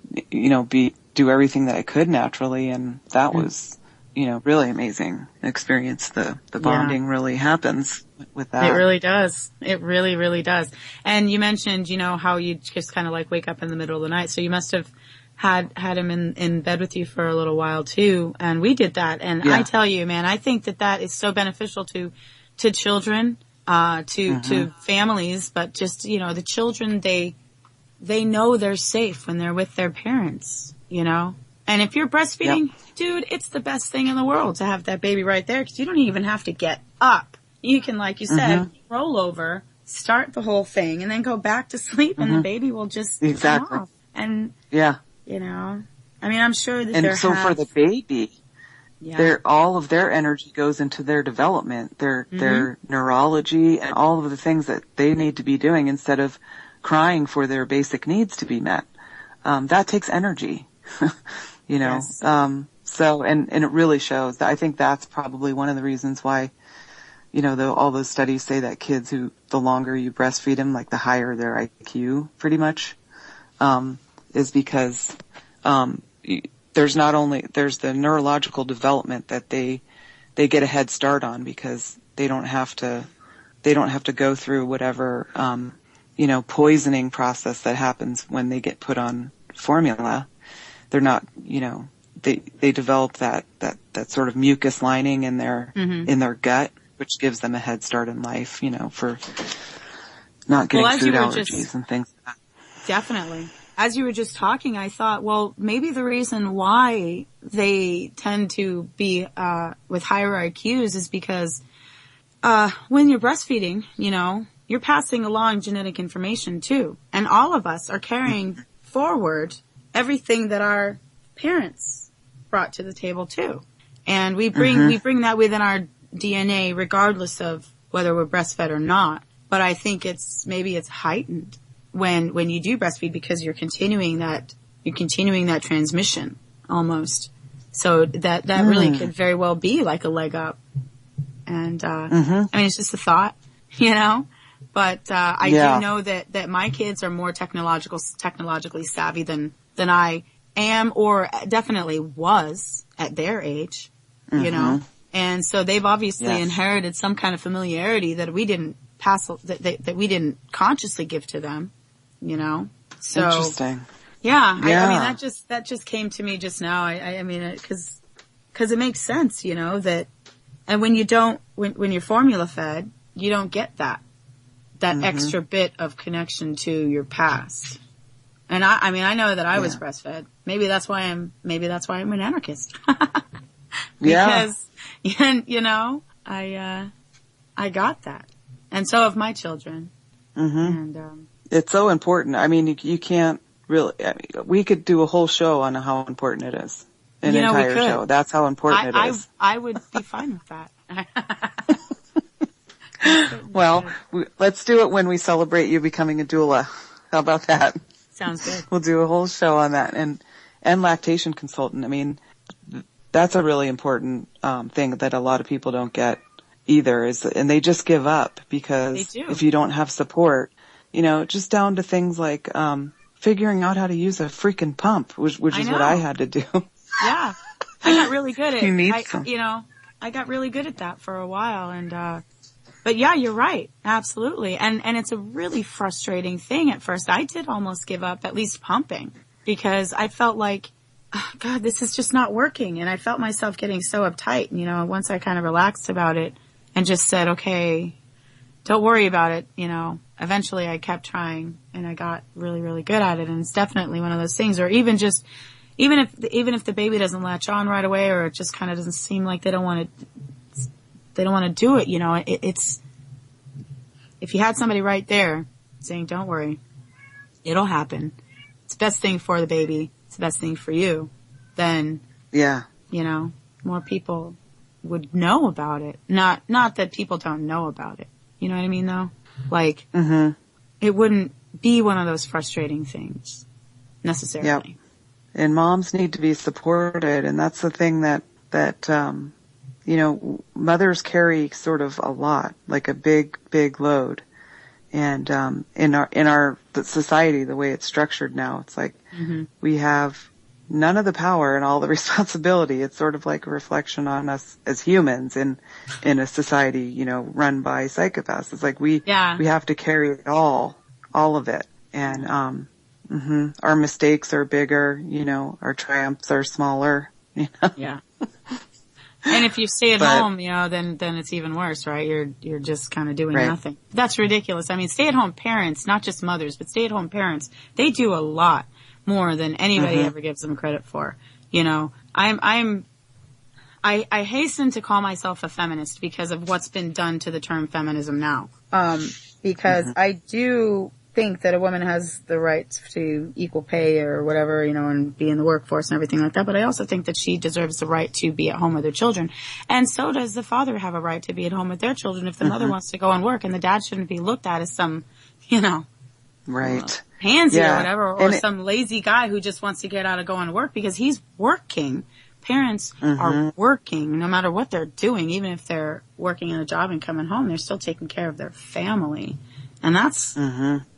do everything that I could naturally. And that was, really amazing experience. The bonding really happens with that. It really does. It really, really does. And you mentioned, how you just kind of like wake up in the middle of the night. So you must have had him in bed with you for a little while too. And we did that. And I tell you, man, I think that is so beneficial to children, to families, but just, the children, they know they're safe when they're with their parents, And if you're breastfeeding, dude, it's the best thing in the world to have that baby right there because you don't even have to get up. You can, like you said, roll over, start the whole thing, and then go back to sleep, and the baby will just come off. And I mean, I'm sure that for the baby, all of their energy goes into their development, their neurology, and all of the things that they need to be doing instead of crying for their basic needs to be met. That takes energy. Yes. So, and it really shows. I think that's probably one of the reasons why, all those studies say that kids the longer you breastfeed them, like the higher their IQ pretty much, is because, there's the neurological development that they get a head start on because they don't have to go through whatever, poisoning process that happens when they get put on formula. They're not, they develop that sort of mucus lining in their gut, which gives them a head start in life, for not getting food allergies and things like that. Definitely. As you were just talking, I thought, well, maybe the reason why they tend to be with higher IQs is because when you're breastfeeding, you're passing along genetic information too. And all of us are carrying forward everything that our parents brought to the table too. And we bring that within our DNA regardless of whether we're breastfed or not. But I think maybe it's heightened when you do breastfeed because you're continuing that transmission almost. So that really could very well be like a leg up. And, I mean, it's just a thought, but, I do know that my kids are more technologically savvy than I am or definitely was at their age, and so they've obviously inherited some kind of familiarity that we didn't that we didn't consciously give to them, So interesting. Yeah. I mean, that just came to me just now. I mean, cause it makes sense, that, and when you're formula fed, you don't get that extra bit of connection to your past. And I know that I was breastfed. Maybe that's why I'm an anarchist. Because, I got that. And so have my children. And, it's so important. I mean, you can't really, we could do a whole show on how important it is. An entire show. That's how important it is. I would be fine with that. Well, let's do it when we celebrate you becoming a doula. How about that? Sounds good. We'll do a whole show on that and lactation consultant. I mean, that's a really important thing that a lot of people don't get either, and they just give up because if you don't have support, just down to things like figuring out how to use a freaking pump, which is what I had to do. Yeah. I got really good at it. I got really good at that for a while, and but yeah, you're right. Absolutely. And it's a really frustrating thing at first. I did almost give up at least pumping because I felt like, oh, God, this is just not working. And I felt myself getting so uptight. Once I kind of relaxed about it and just said, okay, don't worry about it. Eventually I kept trying and I got really, really good at it. And it's definitely one of those things, or even if the baby doesn't latch on right away, or it just kind of doesn't seem like they don't want to do it, it's, if you had somebody right there saying, don't worry, it'll happen. It's the best thing for the baby. It's the best thing for you. Then, more people would know about it. Not that people don't know about it. You know what I mean though? Like, it wouldn't be one of those frustrating things necessarily. Yep. And moms need to be supported. And that's the thing that mothers carry sort of a lot, like a big, big load. And, in our society, the way it's structured now, it's like we have none of the power and all the responsibility. It's sort of like a reflection on us as humans in a society, run by psychopaths. It's like we have to carry it all of it. And, our mistakes are bigger, our triumphs are smaller, Yeah. And if you stay at home, then it's even worse, right? You're just kind of doing nothing. That's ridiculous. I mean, stay-at-home parents, not just mothers, but stay-at-home parents, they do a lot more than anybody ever gives them credit for. I hasten to call myself a feminist because of what's been done to the term feminism now. Because I do think that a woman has the right to equal pay or whatever, and be in the workforce and everything like that. But I also think that she deserves the right to be at home with her children. And so does the father have a right to be at home with their children if the mother wants to go and work, and the dad shouldn't be looked at as some, pansy or whatever, or some lazy guy who just wants to get out of going to work because he's working. Parents are working no matter what they're doing. Even if they're working in a job and coming home, they're still taking care of their family. And that's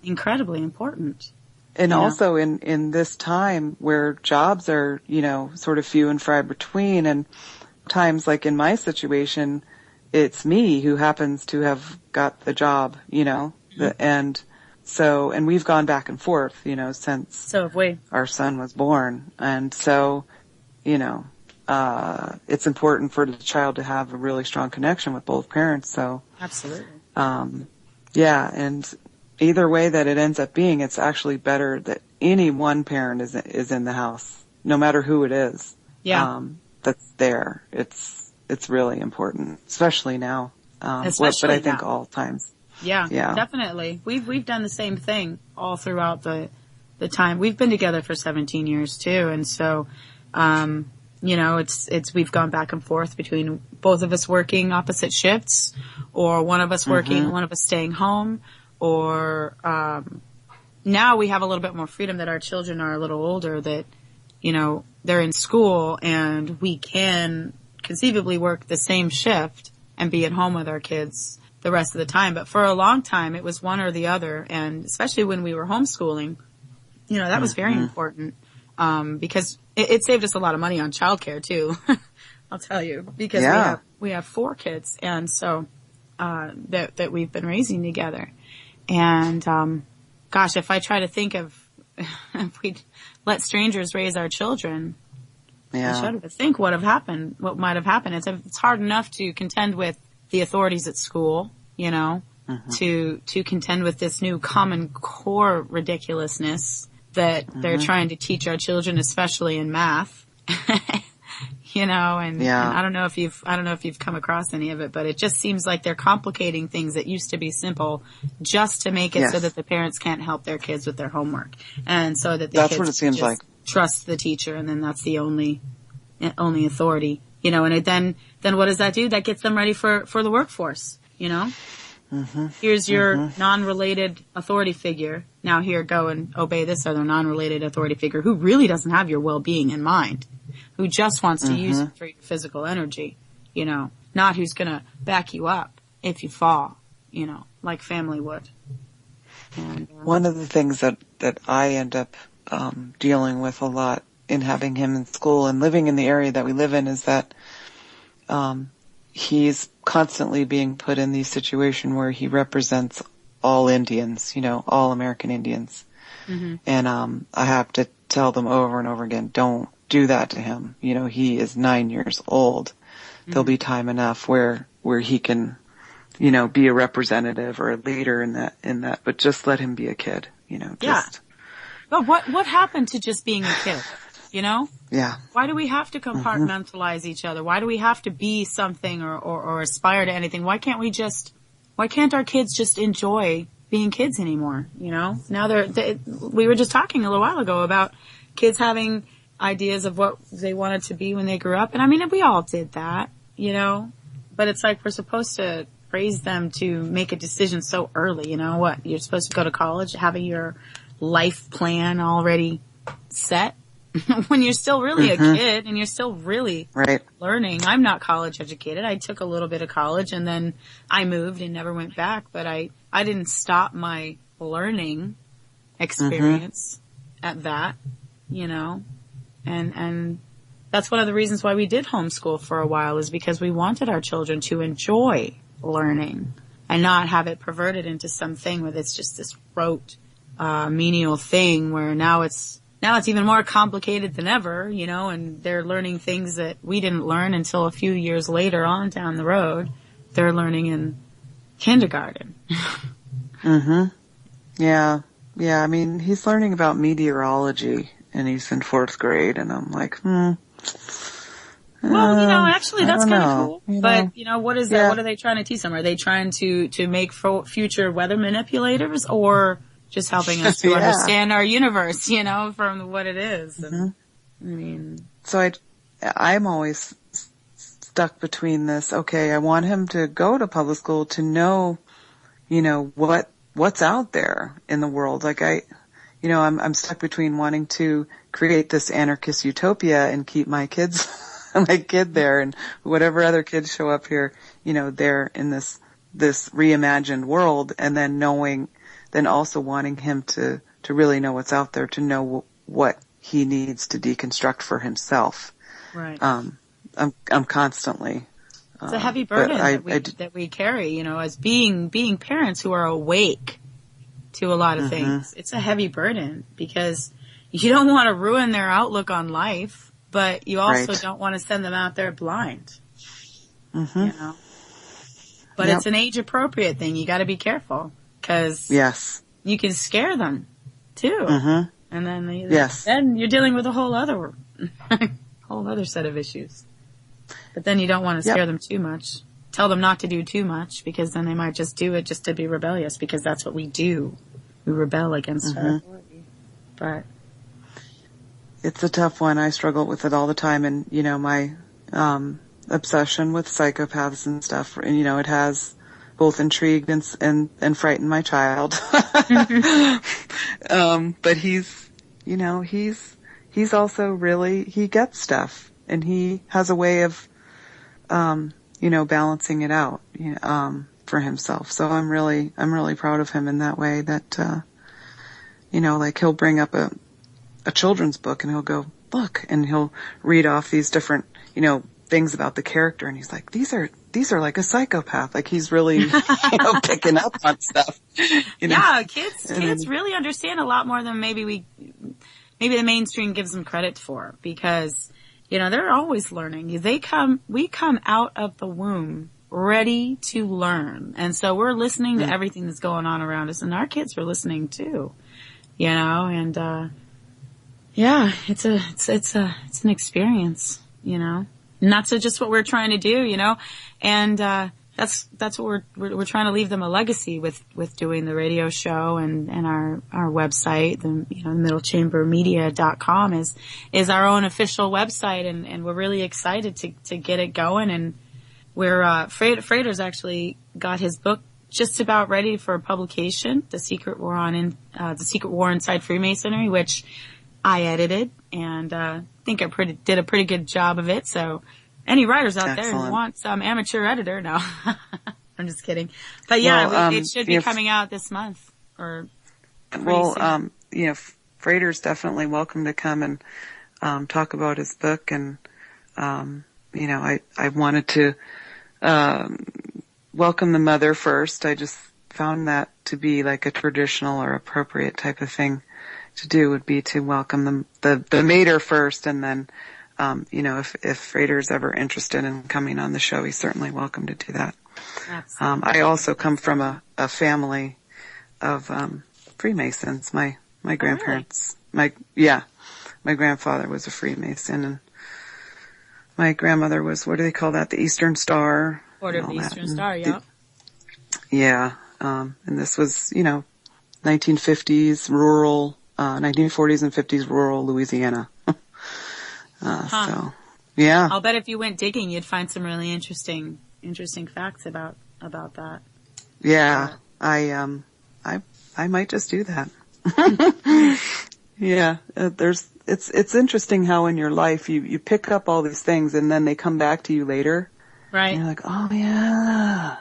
incredibly important. And also in this time where jobs are, sort of few and far between, and times like in my situation, it's me who happens to have got the job, and we've gone back and forth, since our son was born. And so, it's important for the child to have a really strong connection with both parents. So absolutely. Yeah, and either way that it ends up being, it's actually better that any one parent is in the house, no matter who it is. Yeah. That's there. It's really important, especially now. But I think all times. Yeah, definitely. We've done the same thing all throughout the time. We've been together for 17 years too, and so we've gone back and forth between both of us working opposite shifts, or one of us working, one of us staying home, or now we have a little bit more freedom that our children are a little older, that, they're in school and we can conceivably work the same shift and be at home with our kids the rest of the time. But for a long time, it was one or the other. And especially when we were homeschooling, that was very important, because it saved us a lot of money on childcare too. I'll tell you, because we have 4 kids, and so that we've been raising together. And gosh, if I try to think of if we'd let strangers raise our children, I shudder to think what might have happened. It's hard enough to contend with the authorities at school, to contend with this new Common Core ridiculousness that they're trying to teach our children, especially in math. And I don't know if you've come across any of it, but it just seems like they're complicating things that used to be simple just to make it so that the parents can't help their kids with their homework, and so that the kids just trust the teacher, and then that's the only authority, and then what does that do? That gets them ready for the workforce, Here's your non-related authority figure. Now here, go and obey this other non-related authority figure who really doesn't have your well-being in mind. who just wants to use it for your physical energy, not who's going to back you up if you fall, like family would. And, one of the things that I end up dealing with a lot in having him in school and living in the area that we live in is that he's constantly being put in the situation where he represents all Indians, all American Indians. Mm-hmm. And I have to tell them over and over again, don't do that to him. He is 9 years old. Mm-hmm. There'll be time enough where he can, be a representative or a leader in that, but just let him be a kid, Yeah. But what happened to just being a kid? Yeah. Why do we have to compartmentalize each other? Why do we have to be something or aspire to anything? Why can't our kids just enjoy being kids anymore? Now we were just talking a little while ago about kids having ideas of what they wanted to be when they grew up. And I mean, we all did that, but it's like we're supposed to raise them to make a decision so early. What? You're supposed to go to college, having your life plan already set when you're still really a kid and you're still really learning. I'm not college educated. I took a little bit of college and then I moved and never went back, but I didn't stop my learning experience at that, and that's one of the reasons why we did homeschool for a while, is because we wanted our children to enjoy learning and not have it perverted into something where it's just this rote, menial thing where now it's even more complicated than ever, and they're learning things that we didn't learn until a few years later on down the road. They're learning in kindergarten. Yeah. I mean, he's learning about meteorology and he's in 4th grade and I'm like, Well, actually that's kind of cool. But, what is that? Yeah. What are they trying to teach them? Are they trying to make future weather manipulators or just helping us to understand our universe, from what it is? And, I mean, so I'm always stuck between this. Okay, I want him to go to public school to know, what's out there in the world. Like I'm stuck between wanting to create this anarchist utopia and keep my kid there and whatever other kids show up here, they're in this reimagined world, and then also wanting him to really know what's out there, to know what he needs to deconstruct for himself. Right. I'm constantly. It's a heavy burden that we carry, as being parents who are awake to a lot of things. It's a heavy burden because you don't want to ruin their outlook on life, but you also don't want to send them out there blind. But it's an age appropriate thing. You got to be careful. Because you can scare them too, and then then you're dealing with a whole other set of issues. But then you don't want to scare them too much. Tell them not to do too much, because then they might just do it just to be rebellious, because that's what we do. We rebel against our authority. But it's a tough one. I struggle with it all the time, and my obsession with psychopaths and stuff, and it has both intrigued and frightened my child. But he's also really, he gets stuff, and he has a way of, balancing it out, for himself. So I'm really proud of him in that way that, like he'll bring up a children's book and he'll go, look, and he'll read off these different, things about the character, and he's like, these are like a psychopath. Like he's really, picking up on stuff. Yeah, kids really understand a lot more than maybe the mainstream gives them credit for, because, they're always learning. We come out of the womb ready to learn. And so we're listening to everything that's going on around us, and our kids are listening too, and, it's an experience, and that's just what we're trying to do, and, that's what we're trying to leave them a legacy with doing the radio show and our website, middlechambermedia.com is our own official website, and we're really excited to get it going. And we're, Frater's actually got his book just about ready for publication, The Secret War Inside Freemasonry, which I edited and, think I did a pretty good job of it. So any writers out there Excellent. who want some amateur editor, no, I'm just kidding. But yeah, Well, it should be coming out this month or pretty well, soon. Frater's definitely welcome to come and talk about his book. And I wanted to welcome the mother first. I just found that to be like a traditional or appropriate type of thing to do, would be to welcome the mater first, and then if Frater's ever interested in coming on the show, he's certainly welcome to do that. Absolutely. I also come from a family of Freemasons. My grandparents, my grandfather was a Freemason, and my grandmother was, what do they call that? The Eastern Star. Order of the Eastern Star, yeah. Yeah. And this was, 1950s rural, 1940s and 50s rural Louisiana. So, yeah. I'll bet if you went digging, you'd find some really interesting facts about that. Yeah. I might just do that. Yeah. It's interesting how in your life you pick up all these things and then they come back to you later. Right. And you're like, oh yeah.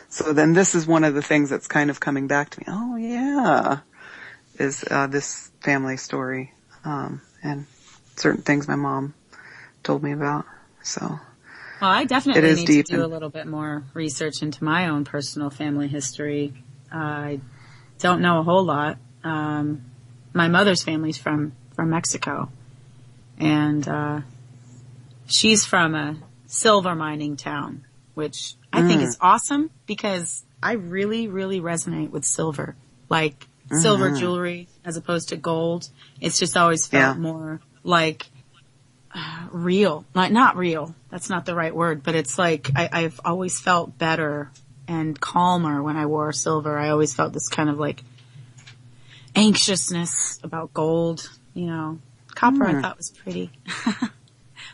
So then this is one of the things that's kind of coming back to me. Oh yeah. Is, this family story, and certain things my mom told me about. So. Well, I definitely need deep to do a little bit more research into my own personal family history. I don't know a whole lot. My mother's family's from Mexico, and she's from a silver mining town, which I think is awesome because I really, really resonate with silver. Like silver jewelry as opposed to gold. It's just always felt more like real. Like, not real. That's not the right word, but it's like I've always felt better and calmer when I wore silver. I always felt this kind of like anxiousness about gold, Copper I thought was pretty.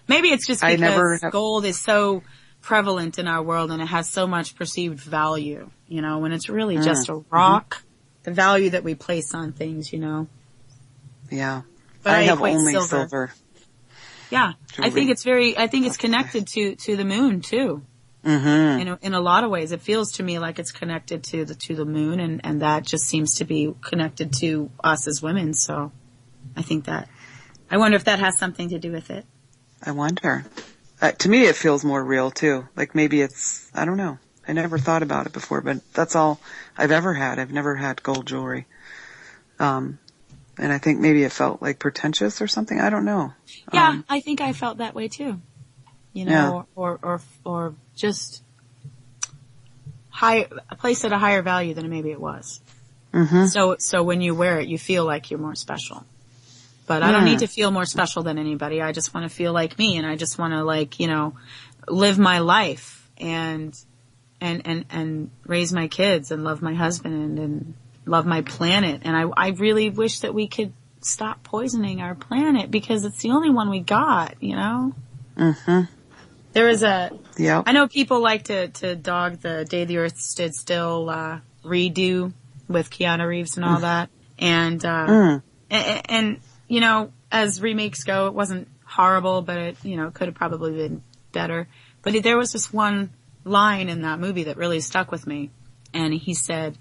Maybe it's just because gold is so prevalent in our world and it has so much perceived value, when it's really just a rock. The value that we place on things, Yeah. But I have only silver. Yeah. I think it's connected to the moon too. Mm-hmm. In a lot of ways, it feels to me like it's connected to the moon, and that just seems to be connected to us as women. So I wonder if that has something to do with it. I wonder. To me, it feels more real too. Like maybe I don't know. I never thought about it before, but that's all I've ever had. I've never had gold jewelry. And I think maybe it felt like pretentious or something. I don't know. Yeah, I think I felt that way too. Or just placed at a higher value than maybe it was. Mm-hmm. So when you wear it, you feel like you're more special. But I don't need to feel more special than anybody. I just want to feel like me, and I just want to live my life and raise my kids and love my husband and love my planet. And I really wish that we could stop poisoning our planet because it's the only one we got, Mm-hmm. There is I know people like to dog the Day the Earth Stood Still, redo with Keanu Reeves and all that. And, and, as remakes go, it wasn't horrible, but it, could have probably been better. But there was this one line in that movie that really stuck with me. And he said,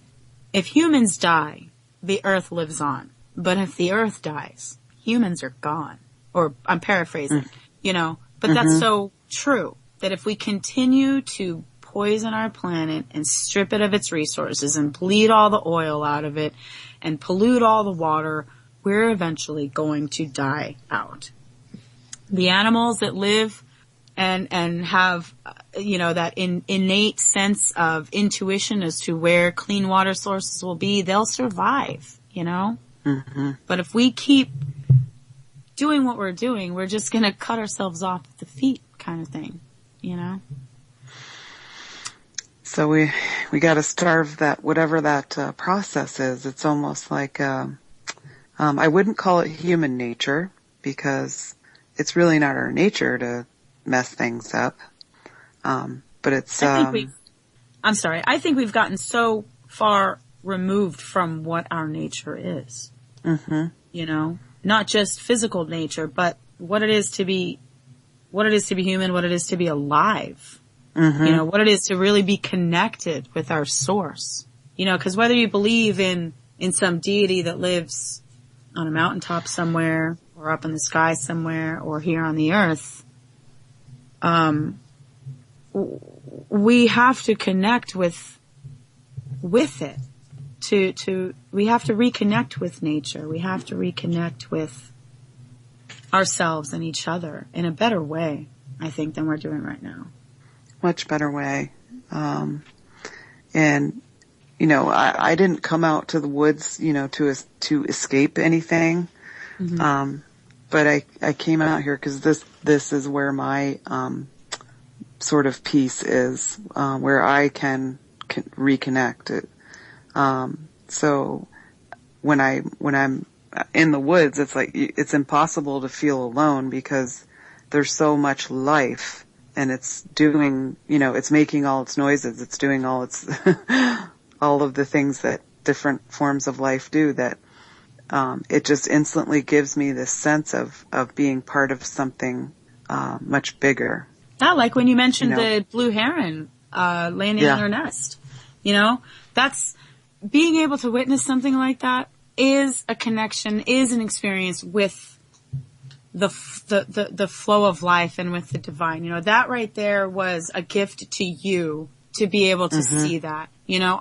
if humans die, the earth lives on. But if the earth dies, humans are gone. Or I'm paraphrasing, but that's so true that if we continue to poison our planet and strip it of its resources and bleed all the oil out of it and pollute all the water, we're eventually going to die out. The animals that live and have, that innate sense of intuition as to where clean water sources will be, they'll survive, Mm-hmm. But if we keep doing what we're doing, we're just going to cut ourselves off at the feet kind of thing, So we got to starve that, whatever that process is. It's almost like, I wouldn't call it human nature because it's really not our nature to mess things up. But it's, I think we've gotten so far removed from what our nature is. Mm-hmm. Not just physical nature, but what it is to be human, what it is to be alive. Mm-hmm. You know, what it is to really be connected with our source. You know, cause whether you believe in some deity that lives on a mountaintop somewhere or up in the sky somewhere or here on the earth, we have to connect with it. We have to reconnect with nature. We have to reconnect with ourselves and each other in a better way, I think, than we're doing right now. Much better way. And, you know, I didn't come out to the woods, you know, to escape anything. Mm-hmm. But I came out here because this is where my, sort of peace is, where I can reconnect it. So when I'm in the woods, it's like, it's impossible to feel alone because there's so much life and it's doing, you know, it's making all its noises. It's doing all its, all of the things that different forms of life do that, it just instantly gives me this sense of being part of something, much bigger. Yeah, like when you mentioned the blue heron, landing in her nest. You know, that's being able to witness something like that is a connection, is an experience with the flow of life and with the divine. You know, that right there was a gift to you to be able to see that. You know,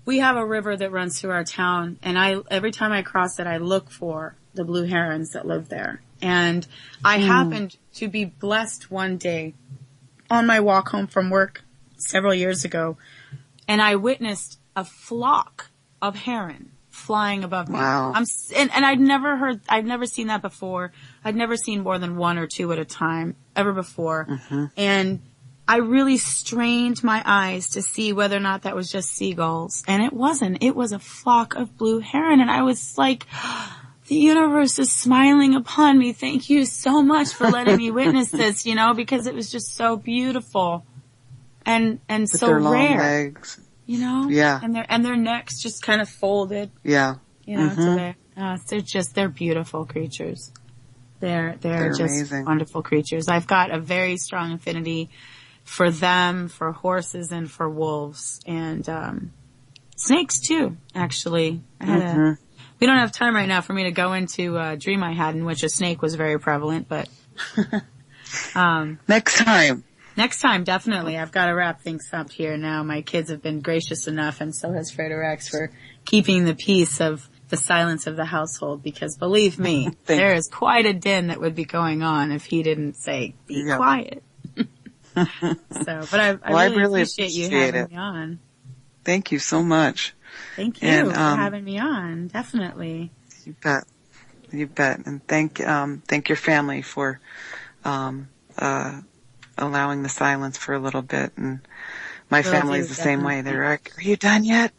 we have a river that runs through our town, and every time I cross it, I look for the blue herons that live there. And I happened to be blessed one day on my walk home from work several years ago, and I witnessed a flock of heron flying above me. Wow. And I'd never seen that before. I'd never seen more than one or two at a time ever before. Mm-hmm. And I really strained my eyes to see whether or not that was just seagulls. And it wasn't. It was a flock of blue heron. And I was like, the universe is smiling upon me. Thank you so much for letting me witness this, you know, because it was just so beautiful and with so their long rare. Legs. You know? Yeah. And their necks just kind of folded. Yeah. You know, they're beautiful creatures. They're just amazing. Wonderful creatures. I've got a very strong affinity for them, for horses, and for wolves, and snakes too. Actually, we don't have time right now for me to go into a dream I had in which a snake was very prevalent, but Next time, definitely. I've got to wrap things up here now. My kids have been gracious enough, and so has Frater X, for keeping the peace of the silence of the household, because believe me, there is quite a din that would be going on if he didn't say, be quiet. But I really appreciate you having me on. Thank you so much. Thank you for having me on. Definitely. You bet. You bet. And thank your family for, allowing the silence for a little bit. And my family's the same way. They're like, are you done yet?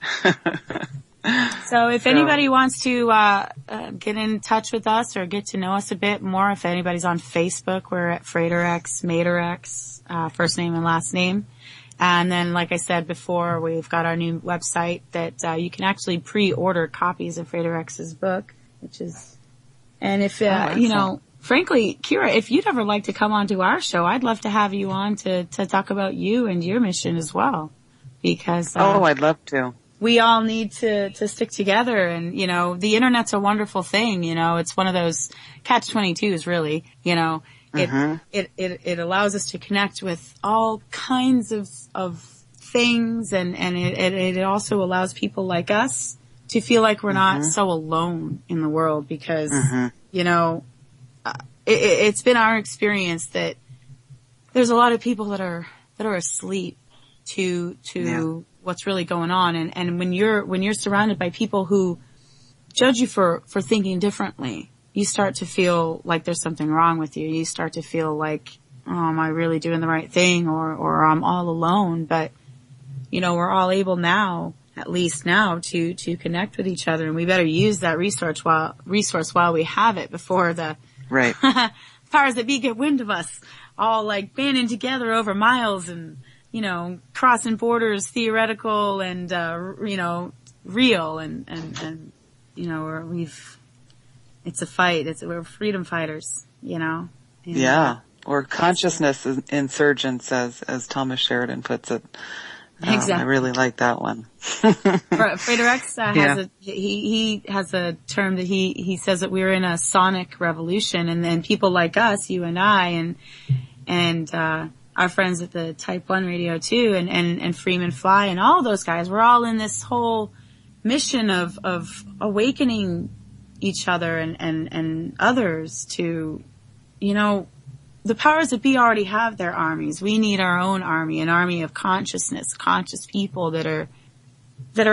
So if anybody wants to get in touch with us or get to know us a bit more, if anybody's on Facebook, we're at Frater X, Mater X, first name and last name. And then, like I said before, we've got our new website that you can actually pre-order copies of Frater X's book, which is, and if, you know, frankly, Kira, if you'd ever like to come on to our show, I'd love to have you on to talk about you and your mission as well. Because, I'd love to. We all need to stick together, and, you know, the internet's a wonderful thing, you know, it's one of those catch-22s, really, you know, it allows us to connect with all kinds of things, and it also allows people like us to feel like we're not so alone in the world, because, you know, it's been our experience that there's a lot of people that are asleep to what's really going on. And when you're surrounded by people who judge you for thinking differently, you start to feel like there's something wrong with you. You start to feel like, oh, am I really doing the right thing? Or I'm all alone. But, you know, we're all able now, at least now, to connect with each other. And we better use that resource while we have it, before the powers that be get wind of us all like banding together over miles and, you know, crossing borders, theoretical and, you know, real, and, you know, it's a fight. We're freedom fighters, you know? And, yeah. Or consciousness insurgents, as Thomas Sheridan puts it. Exactly. I really like that one. Fredericks he has a term that he says that we're in a sonic revolution, and then people like us, you and I, and our friends at the Type 1 Radio too, and Freeman Fly and all those guys, we're all in this whole mission of awakening each other and others to, you know, the powers that be already have their armies. We need our own army, an army of consciousness, conscious people that are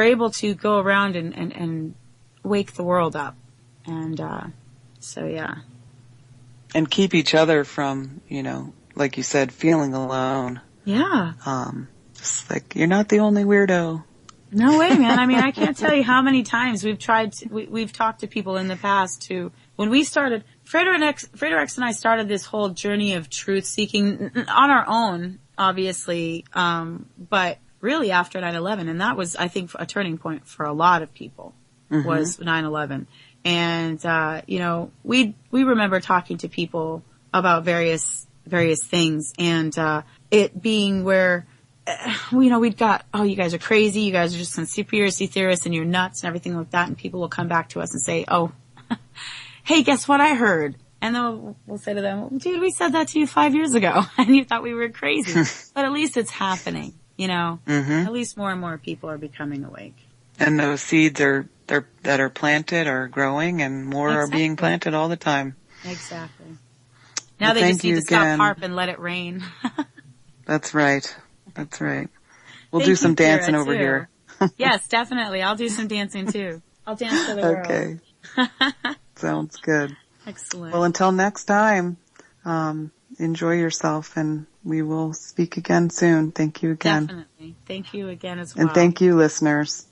able to go around and wake the world up. And, so yeah. And keep each other from, you know, like you said, feeling alone. Yeah. Just like, you're not the only weirdo. No way, man. I mean, I can't tell you how many times we've talked to people in the past who, when we started, Fredericks and I started this whole journey of truth seeking on our own, obviously, but really after 9/11. And that was, I think, a turning point for a lot of people, was 9/11. And, you know, we remember talking to people about various things, and, it being where, you know, we'd got, oh, you guys are crazy, you guys are just conspiracy theorists and you're nuts and everything like that. And people will come back to us and say, oh, hey, guess what I heard? And then we'll say to them, dude, we said that to you 5 years ago and you thought we were crazy. But at least it's happening, you know, at least more and more people are becoming awake. And those seeds that are planted are growing, and more are being planted all the time. Exactly. Now they just need to stop HAARP and let it rain. That's right. That's right. We'll do some dancing over here. Yes, definitely. I'll do some dancing too. I'll dance for the world. Okay. Sounds good. Excellent. Well, until next time, enjoy yourself, and we will speak again soon. Thank you again. Definitely. Thank you again as well. And thank you, listeners.